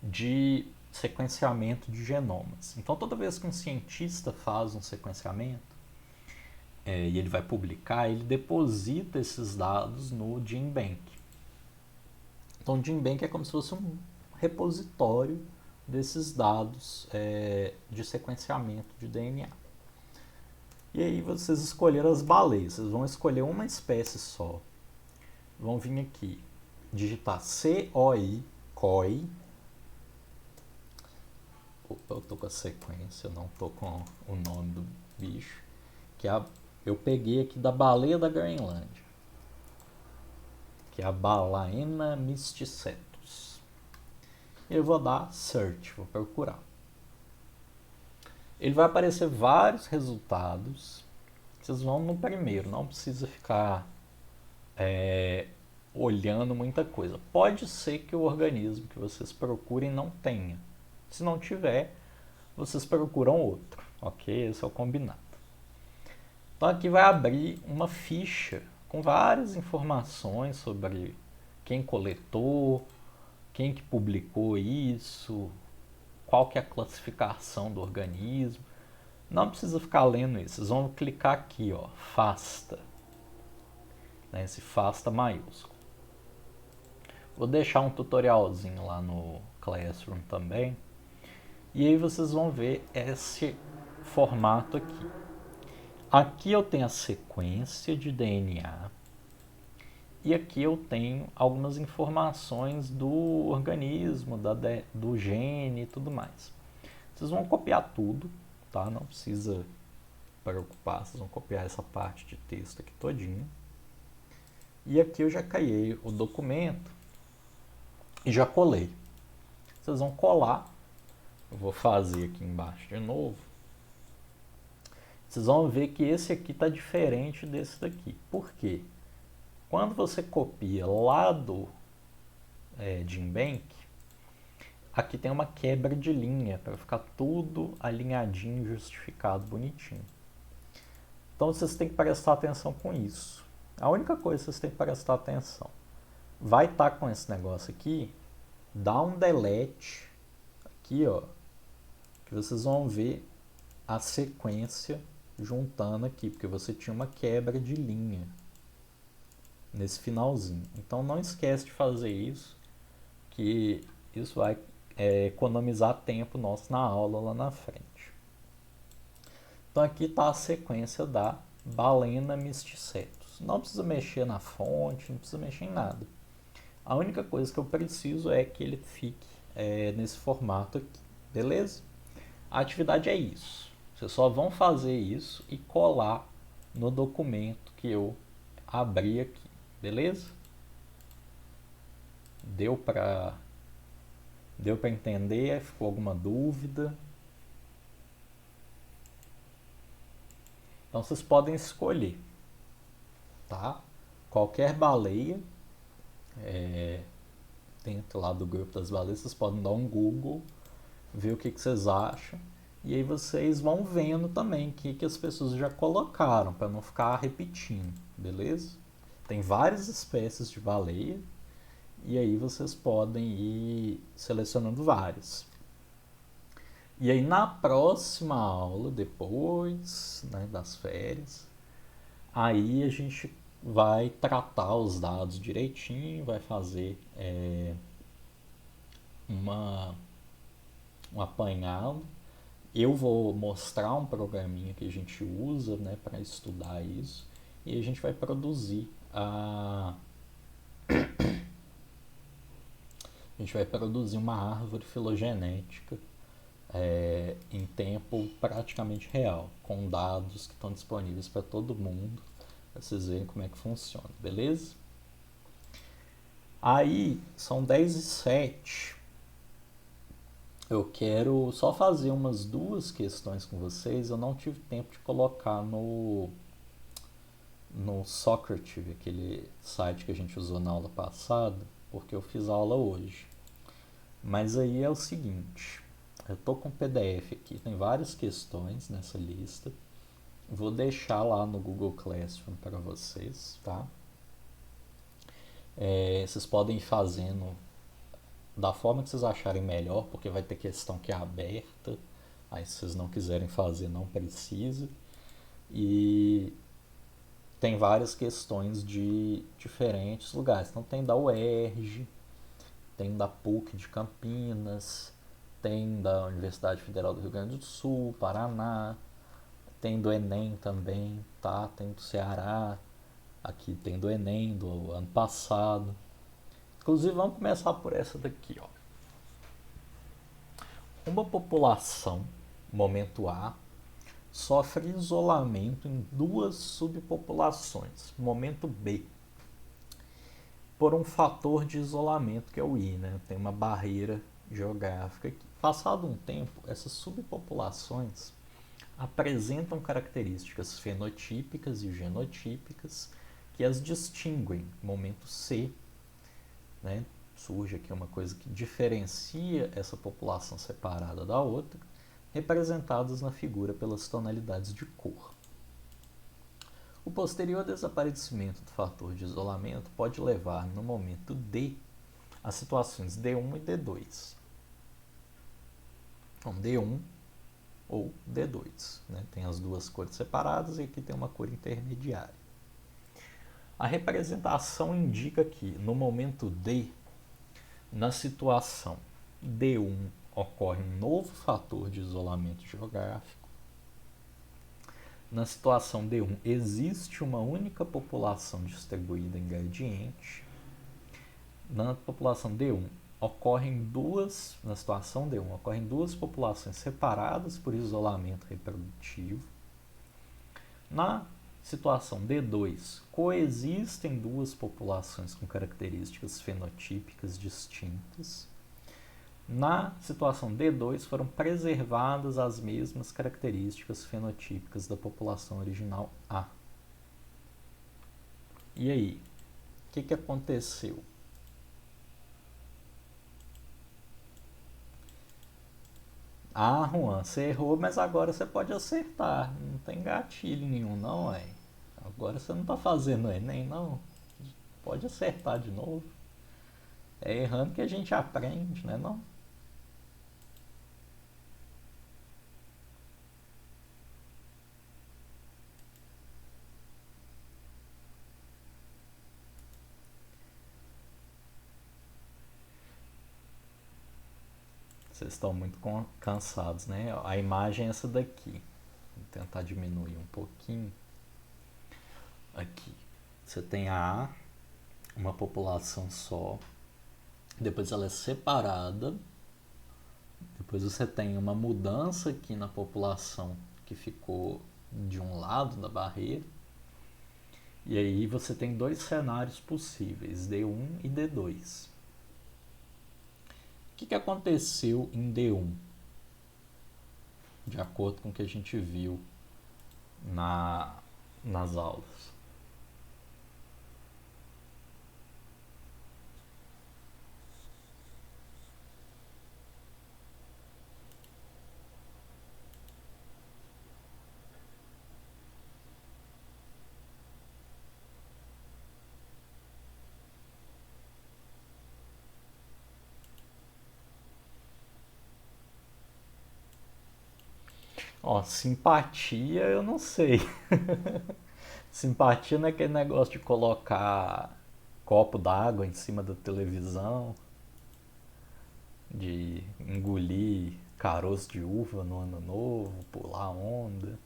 de sequenciamento de genomas. Então toda vez que um cientista faz um sequenciamento, e ele vai publicar, ele deposita esses dados no GenBank. Então o GenBank é como se fosse um repositório desses dados de sequenciamento de DNA. E aí vocês escolheram as baleias. Vocês vão escolher uma espécie só. Vão vir aqui, digitar COI, COI. Opa, eu tô com a sequência, não tô com o nome do bicho. Que eu peguei aqui da baleia da Groenlândia, que é a Balena mysticetus. Eu vou dar search, vou procurar. Ele vai aparecer vários resultados. Vocês vão no primeiro, não precisa ficar olhando muita coisa. Pode ser que o organismo que vocês procurem não tenha. Se não tiver, vocês procuram outro, ok? Esse é o combinado. Então aqui vai abrir uma ficha com várias informações sobre quem coletou, quem que publicou isso, qual que é a classificação do organismo. Não precisa ficar lendo isso. Vocês vão clicar aqui, ó, FASTA. Né, esse FASTA maiúsculo. Vou deixar um tutorialzinho lá no Classroom também. E aí vocês vão ver esse formato aqui. Aqui eu tenho a sequência de DNA E aqui eu tenho algumas informações do organismo, do gene e tudo mais. Vocês vão copiar tudo, tá? Não precisa preocupar, vocês vão copiar essa parte de texto aqui todinho. E aqui eu já criei o documento e já colei. Vocês vão colar, eu vou fazer aqui embaixo de novo. Vocês vão ver que esse aqui está diferente desse daqui. Por quê? Quando você copia lá do GenBank, aqui tem uma quebra de linha para ficar tudo alinhadinho, justificado, bonitinho. Então vocês têm que prestar atenção com isso. A única coisa que vocês têm que prestar atenção, vai estar com esse negócio aqui, dá um delete aqui, ó, que vocês vão ver a sequência juntando aqui, porque você tinha uma quebra de linha nesse finalzinho. Então não esquece de fazer isso, que isso vai economizar tempo nosso na aula lá na frente. Então aqui está a sequência da Balena mysticetus. Não precisa mexer na fonte, não precisa mexer em nada. A única coisa que eu preciso é que ele fique nesse formato aqui, beleza? A atividade é isso. Vocês só vão fazer isso e colar no documento que eu abri aqui, beleza? Deu para entender? Ficou alguma dúvida? Então vocês podem escolher, tá? Qualquer baleia, dentro lá do grupo das baleias, vocês podem dar um Google, ver o que vocês acham, e aí vocês vão vendo também o que as pessoas já colocaram, para não ficar repetindo, beleza? Tem várias espécies de baleia, e aí vocês podem ir selecionando várias. E aí na próxima aula, depois, né, das férias, aí a gente vai tratar os dados direitinho, vai fazer um apanhado. Eu vou mostrar um programinha que a gente usa, né, para estudar isso, e a gente vai produzir uma árvore filogenética em tempo praticamente real, com dados que estão disponíveis para todo mundo, para vocês verem como é que funciona, beleza? Aí, são 10h07, eu quero só fazer umas 2 questões com vocês, eu não tive tempo de colocar no Socrative, aquele site que a gente usou na aula passada, porque eu fiz a aula hoje. Mas aí é o seguinte, eu tô com o PDF aqui, tem várias questões nessa lista. Vou deixar lá no Google Classroom para vocês, tá? Vocês podem ir fazendo da forma que vocês acharem melhor, porque vai ter questão que é aberta, aí se vocês não quiserem fazer, não precisa. E tem várias questões de diferentes lugares. Então tem da UERJ, tem da PUC de Campinas, tem da Universidade Federal do Rio Grande do Sul, Paraná, tem do Enem também, tá? Tem do Ceará, aqui tem do Enem do ano passado. Inclusive vamos começar por essa daqui, ó. Uma população, momento A, sofre isolamento em 2 subpopulações, momento B, por um fator de isolamento que é o I, né? Tem uma barreira geográfica aqui. Passado um tempo, essas subpopulações apresentam características fenotípicas e genotípicas que as distinguem. Momento C, né? Surge aqui uma coisa que diferencia essa população separada da outra, representadas na figura pelas tonalidades de cor. O posterior desaparecimento do fator de isolamento pode levar, no momento D, a situações D1 e D2. Então, D1 ou D2. Né? Tem as 2 cores separadas e aqui tem uma cor intermediária. A representação indica que, no momento D, na situação D1, ocorre um novo fator de isolamento geográfico. Na situação D1, existe uma única população distribuída em gradiente. Na população D1, na situação D1, ocorrem duas populações separadas por isolamento reprodutivo. Na situação D2, coexistem duas populações com características fenotípicas distintas. Na situação D2, foram preservadas as mesmas características fenotípicas da população original A. E aí, o que aconteceu? Ah, Juan, você errou, mas agora você pode acertar. Não tem gatilho nenhum, não, é? Agora você não tá fazendo Enem, não. Pode acertar de novo. É errando que a gente aprende, né, não? Vocês estão muito cansados, né? A imagem é essa daqui. Vou tentar diminuir um pouquinho. Aqui. Você tem a A, uma população só. Depois ela é separada. Depois você tem uma mudança aqui na população que ficou de um lado da barreira. E aí você tem dois cenários possíveis, D1 e D2. O que aconteceu em D1? De acordo com o que a gente viu nas aulas. Ó, simpatia eu não sei. Simpatia não é aquele negócio de colocar copo d'água em cima da televisão, de engolir caroço de uva no ano novo, pular onda.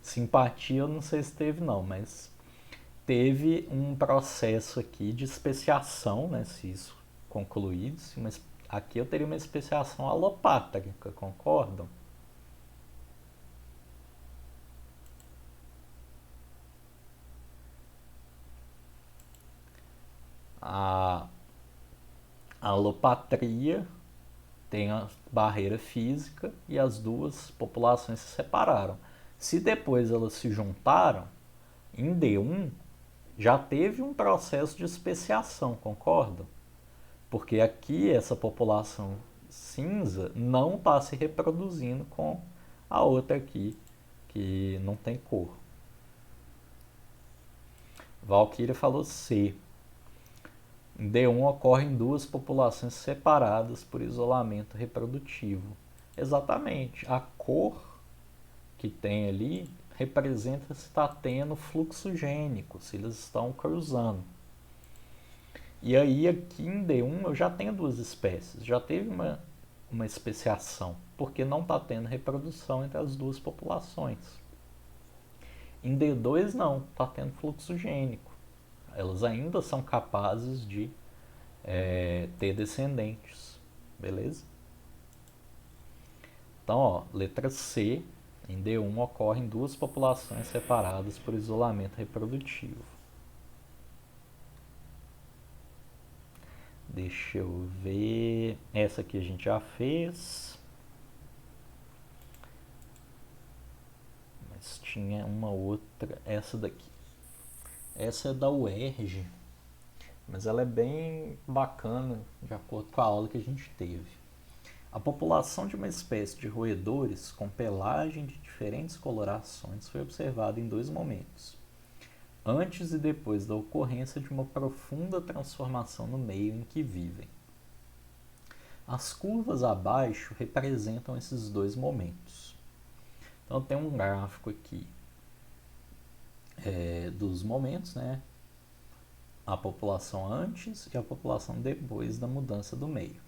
Simpatia eu não sei se teve não, mas teve um processo aqui de especiação, né, se isso concluísse, mas aqui eu teria uma especiação alopátrica, concordam? A alopatria tem a barreira física e as duas populações se separaram. Se depois elas se juntaram, em D1 já teve um processo de especiação, concordam? Porque aqui essa população cinza não está se reproduzindo com a outra aqui, que não tem cor. Valkyria falou C. Em D1 ocorrem duas populações separadas por isolamento reprodutivo. Exatamente. A cor que tem ali representa se está tendo fluxo gênico, se eles estão cruzando. E aí aqui em D1 eu já tenho duas espécies, já teve uma especiação, porque não está tendo reprodução entre as duas populações. Em D2 não, está tendo fluxo gênico. Elas ainda são capazes de ter descendentes, beleza? Então, ó, letra C, em D1 ocorrem duas populações separadas por isolamento reprodutivo. Deixa eu ver, essa aqui a gente já fez, mas tinha uma outra, essa daqui. Essa é da UERJ, mas ela é bem bacana, de acordo com a aula que a gente teve. A população de uma espécie de roedores com pelagem de diferentes colorações foi observada em dois momentos, antes e depois da ocorrência de uma profunda transformação no meio em que vivem. As curvas abaixo representam esses dois momentos. Então tem um gráfico aqui dos momentos, né? A população antes e a população depois da mudança do meio.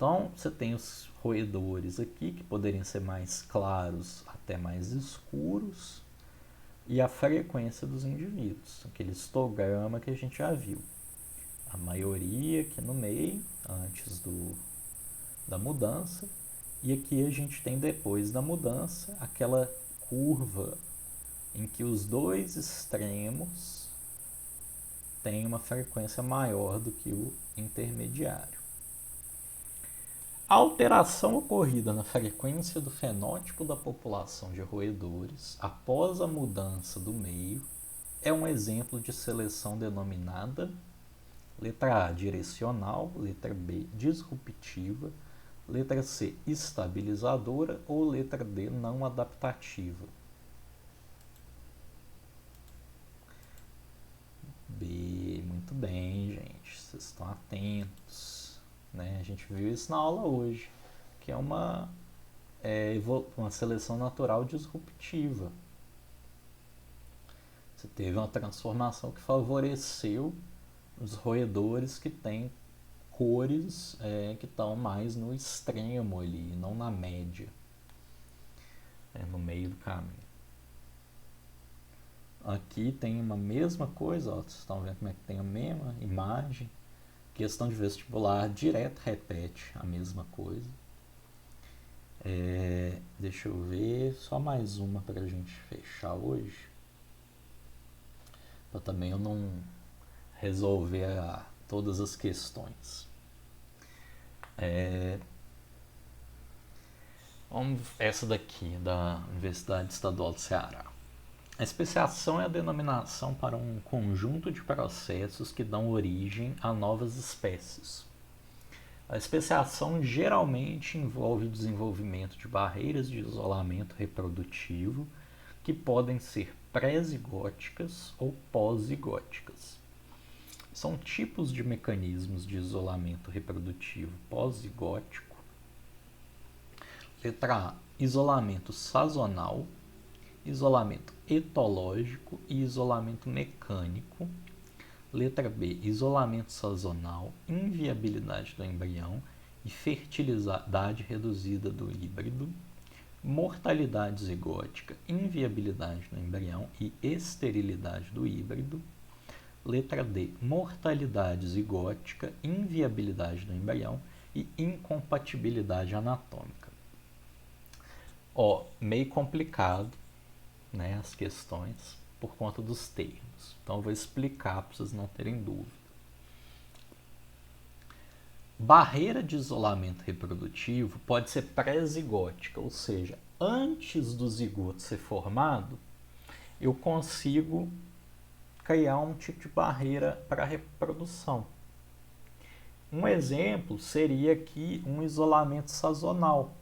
Então, você tem os roedores aqui, que poderiam ser mais claros até mais escuros, e a frequência dos indivíduos, aquele histograma que a gente já viu. A maioria aqui no meio, antes da mudança, e aqui a gente tem depois da mudança aquela curva em que os dois extremos têm uma frequência maior do que o intermediário. A alteração ocorrida na frequência do fenótipo da população de roedores após a mudança do meio é um exemplo de seleção denominada letra A, direcional, letra B, disruptiva, letra C, estabilizadora ou letra D, não adaptativa. B, muito bem, gente, vocês estão atentos, né? A gente viu isso na aula hoje, que é uma seleção natural disruptiva. Você teve uma transformação que favoreceu os roedores que têm cores que estão mais no extremo ali, não na média, no meio do caminho. Aqui tem uma mesma coisa, ó, vocês estão vendo como é que tem a mesma imagem. Questão de vestibular direto repete a mesma coisa. Deixa eu ver, só mais uma para a gente fechar hoje, para também eu não resolver todas as questões. Essa daqui, da Universidade Estadual do Ceará. A especiação é a denominação para um conjunto de processos que dão origem a novas espécies. A especiação geralmente envolve o desenvolvimento de barreiras de isolamento reprodutivo que podem ser pré-zigóticas ou pós-zigóticas. São tipos de mecanismos de isolamento reprodutivo pós-zigótico. Letra A, isolamento sazonal, isolamento etológico e isolamento mecânico. Letra B, isolamento sazonal, inviabilidade do embrião e fertilidade reduzida do híbrido. Mortalidade zigótica, inviabilidade do embrião e esterilidade do híbrido. Letra D, mortalidade zigótica, inviabilidade do embrião e incompatibilidade anatômica. Meio complicado, né, as questões por conta dos termos. Então eu vou explicar para vocês não terem dúvida. Barreira de isolamento reprodutivo pode ser pré-zigótica, ou seja, antes do zigoto ser formado, eu consigo criar um tipo de barreira para a reprodução. Um exemplo seria aqui um isolamento sazonal.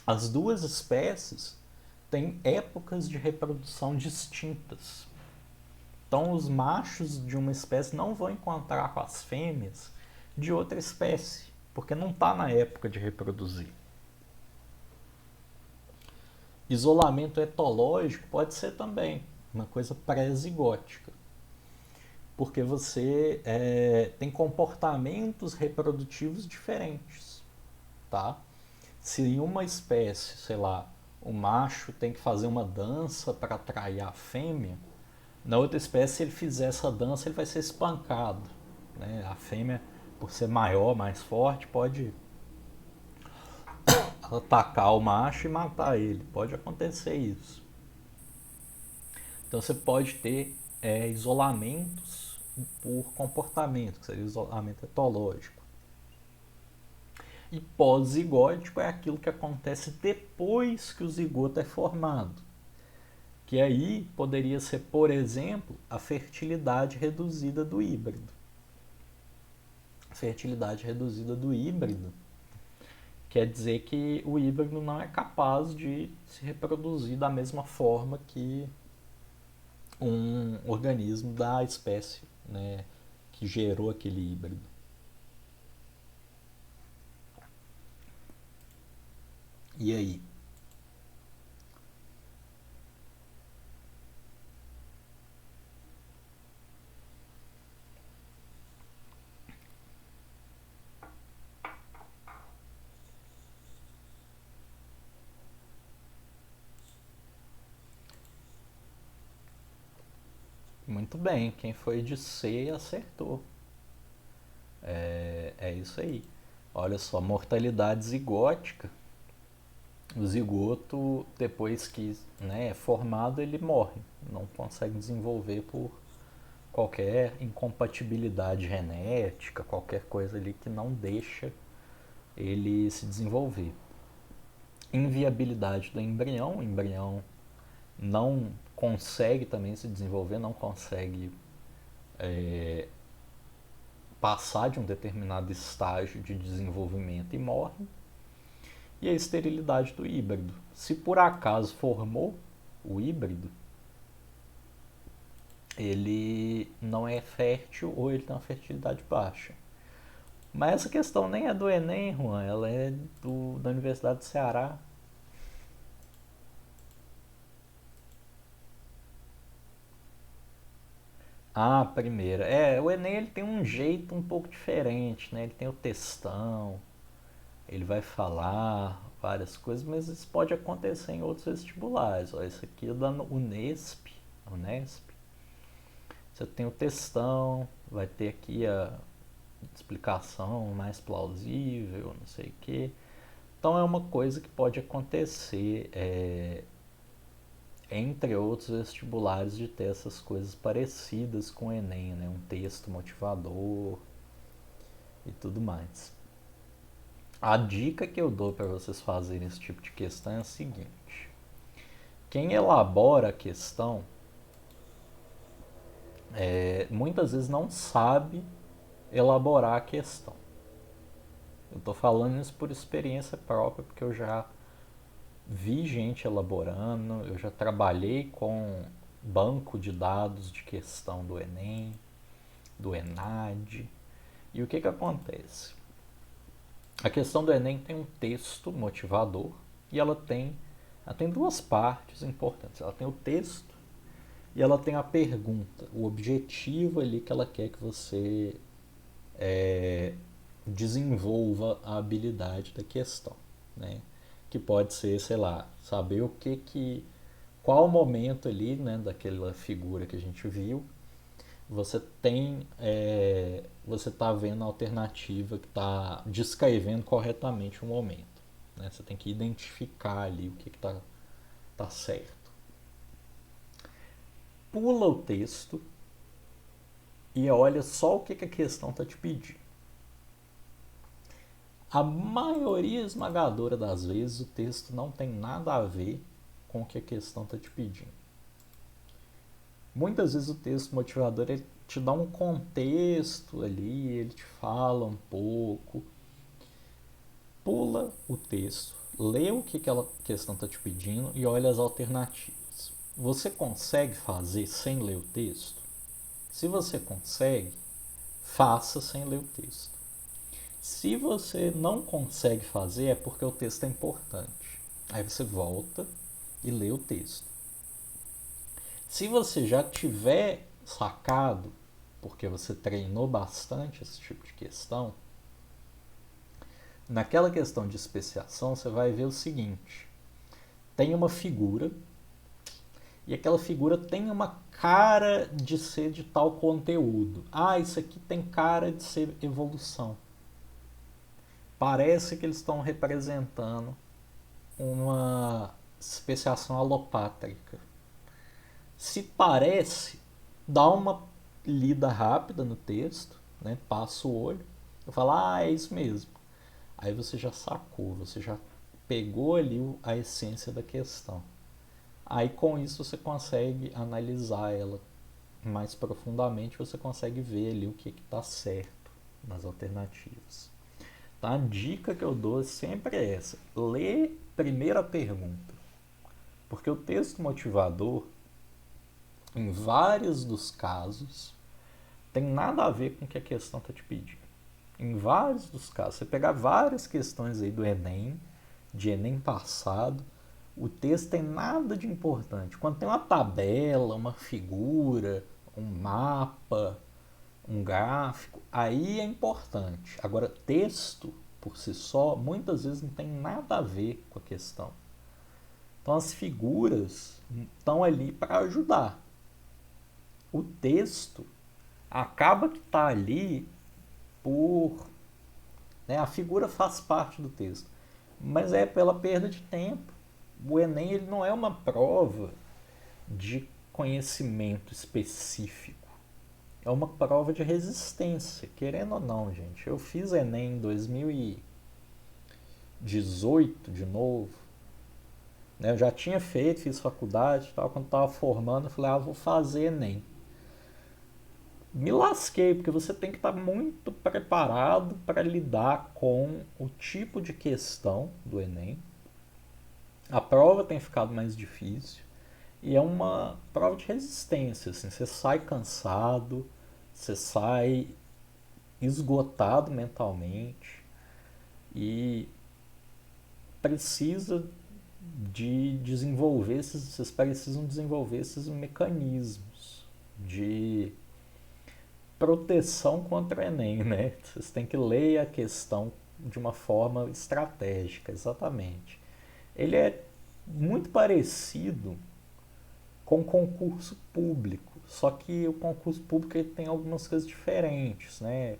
As duas espécies têm épocas de reprodução distintas. Então, os machos de uma espécie não vão encontrar com as fêmeas de outra espécie, porque não está na época de reproduzir. Isolamento etológico pode ser também uma coisa pré-zigótica, porque você tem comportamentos reprodutivos diferentes, tá? Se em uma espécie, sei lá, o macho tem que fazer uma dança para atrair a fêmea, na outra espécie, se ele fizer essa dança, ele vai ser espancado, né? A fêmea, por ser maior, mais forte, pode atacar o macho e matar ele. Pode acontecer isso. Então você pode ter isolamentos por comportamento, que seria isolamento etológico. E pós-zigótico é aquilo que acontece depois que o zigoto é formado. Que aí poderia ser, por exemplo, a fertilidade reduzida do híbrido. A fertilidade reduzida do híbrido quer dizer que o híbrido não é capaz de se reproduzir da mesma forma que um organismo da espécie, né, que gerou aquele híbrido. E aí? Muito bem, quem foi de C acertou. É isso aí. Olha só, mortalidade zigótica. O zigoto, depois que, né, é formado, ele morre. Não consegue desenvolver por qualquer incompatibilidade genética, qualquer coisa ali que não deixa ele se desenvolver. Inviabilidade do embrião, o embrião não consegue também se desenvolver, não consegue passar de um determinado estágio de desenvolvimento e morre. E a esterilidade do híbrido. Se por acaso formou o híbrido, ele não é fértil ou ele tem uma fertilidade baixa. Mas essa questão nem é do Enem, Juan, ela é da Universidade do Ceará. Ah, primeira. O Enem ele tem um jeito um pouco diferente, né? Ele tem o textão, ele vai falar várias coisas, mas isso pode acontecer em outros vestibulares. Ó, esse aqui é da Unesp. Você tem o textão, vai ter aqui a explicação mais plausível, não sei o quê. Então é uma coisa que pode acontecer, entre outros vestibulares, de ter essas coisas parecidas com o Enem, né? Um texto motivador e tudo mais. A dica que eu dou para vocês fazerem esse tipo de questão é a seguinte: quem elabora a questão muitas vezes não sabe elaborar a questão. Eu estou falando isso por experiência própria, porque eu já vi gente elaborando, eu já trabalhei com banco de dados de questão do Enem, do ENAD. E o que acontece? A questão do Enem tem um texto motivador e ela tem duas partes importantes. Ela tem o texto e ela tem a pergunta, o objetivo ali que ela quer que você desenvolva a habilidade da questão, né? Que pode ser, sei lá, saber qual momento ali, né, daquela figura que a gente viu, você está vendo a alternativa que está descrevendo corretamente o momento, né? Você tem que identificar ali o que tá certo. Pula o texto e olha só o que a questão está te pedindo. A maioria esmagadora das vezes o texto não tem nada a ver com o que a questão está te pedindo. Muitas vezes o texto motivador ele te dá um contexto ali, ele te fala um pouco. Pula o texto, lê o que aquela questão está te pedindo e olha as alternativas. Você consegue fazer sem ler o texto? Se você consegue, faça sem ler o texto. Se você não consegue fazer, é porque o texto é importante. Aí você volta e lê o texto. Se você já tiver sacado, porque você treinou bastante esse tipo de questão, naquela questão de especiação você vai ver o seguinte: tem uma figura e aquela figura tem uma cara de ser de tal conteúdo. Ah, isso aqui tem cara de ser evolução. Parece que eles estão representando uma especiação alopátrica. Se parece, dá uma lida rápida no texto, né? Passa o olho, eu falo, é isso mesmo. Aí você já sacou, você já pegou ali a essência da questão. Aí com isso você consegue analisar ela mais profundamente, você consegue ver ali o que está certo nas alternativas. Tá? A dica que eu dou sempre é essa: lê primeiro a pergunta, porque o texto motivador, em vários dos casos, tem nada a ver com o que a questão está te pedindo. Em vários dos casos, você pegar várias questões aí do Enem, de Enem passado, o texto tem nada de importante. Quando tem uma tabela, uma figura, um mapa, um gráfico, aí é importante. Agora, texto por si só, muitas vezes não tem nada a ver com a questão. Então, as figuras estão ali para ajudar. o texto acaba que está ali por... Né, a figura faz parte do texto, mas é pela perda de tempo. O Enem ele não é uma prova de conhecimento específico. É uma prova de resistência, querendo ou não, gente. Eu fiz Enem em 2018 de novo. Né? Eu já tinha feito, fiz faculdade e tal. Quando estava formando, eu falei, vou fazer Enem. Me lasquei, porque você tem que estar muito preparado para lidar com o tipo de questão do Enem. A prova tem ficado mais difícil. E é uma prova de resistência. Assim, você sai cansado, você sai esgotado mentalmente e precisa de desenvolver vocês precisam desenvolver esses mecanismos de proteção contra o Enem, né? Vocês têm que ler a questão de uma forma estratégica, exatamente. Ele é muito parecido com concurso público, só que o concurso público ele tem algumas coisas diferentes, né?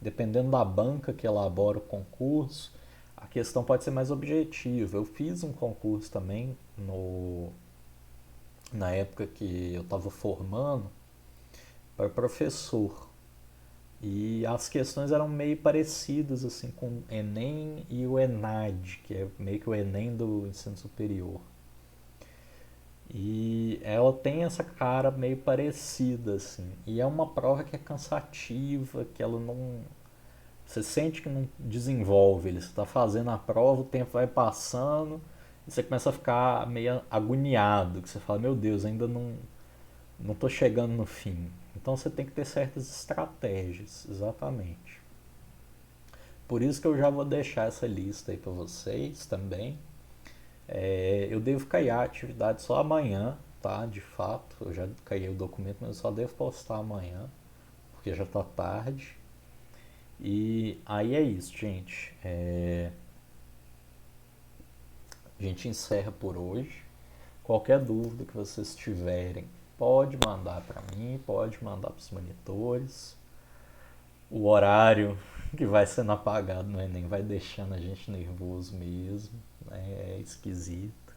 Dependendo da banca que elabora o concurso, a questão pode ser mais objetiva. Eu fiz um concurso também na época que eu estava formando para professor. E as questões eram meio parecidas assim com o Enem e o ENAD, que é meio que o Enem do ensino superior. E ela tem essa cara meio parecida assim. E é uma prova que é cansativa, que ela não... Você sente que não desenvolve. Você está fazendo a prova, o tempo vai passando e você começa a ficar meio agoniado. Que você fala, meu Deus, ainda não estou chegando no fim. Então você tem que ter certas estratégias, exatamente. Por isso que eu já vou deixar essa lista aí para vocês também. Eu devo criar a atividade só amanhã, tá? De fato, eu já criei o documento, mas eu só devo postar amanhã, porque já está tarde. E aí é isso, gente. A gente encerra por hoje. Qualquer dúvida que vocês tiverem, pode mandar para mim, pode mandar para os monitores. O horário que vai sendo apagado no Enem vai deixando a gente nervoso mesmo, né? É esquisito.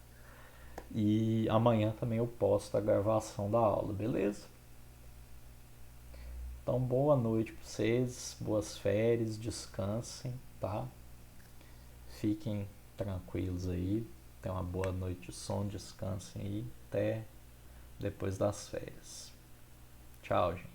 E amanhã também eu posto a gravação da aula, beleza? Então, boa noite para vocês, boas férias, descansem, tá? Fiquem tranquilos aí, tenham uma boa noite de sono, descansem aí, até depois das férias. Tchau, gente.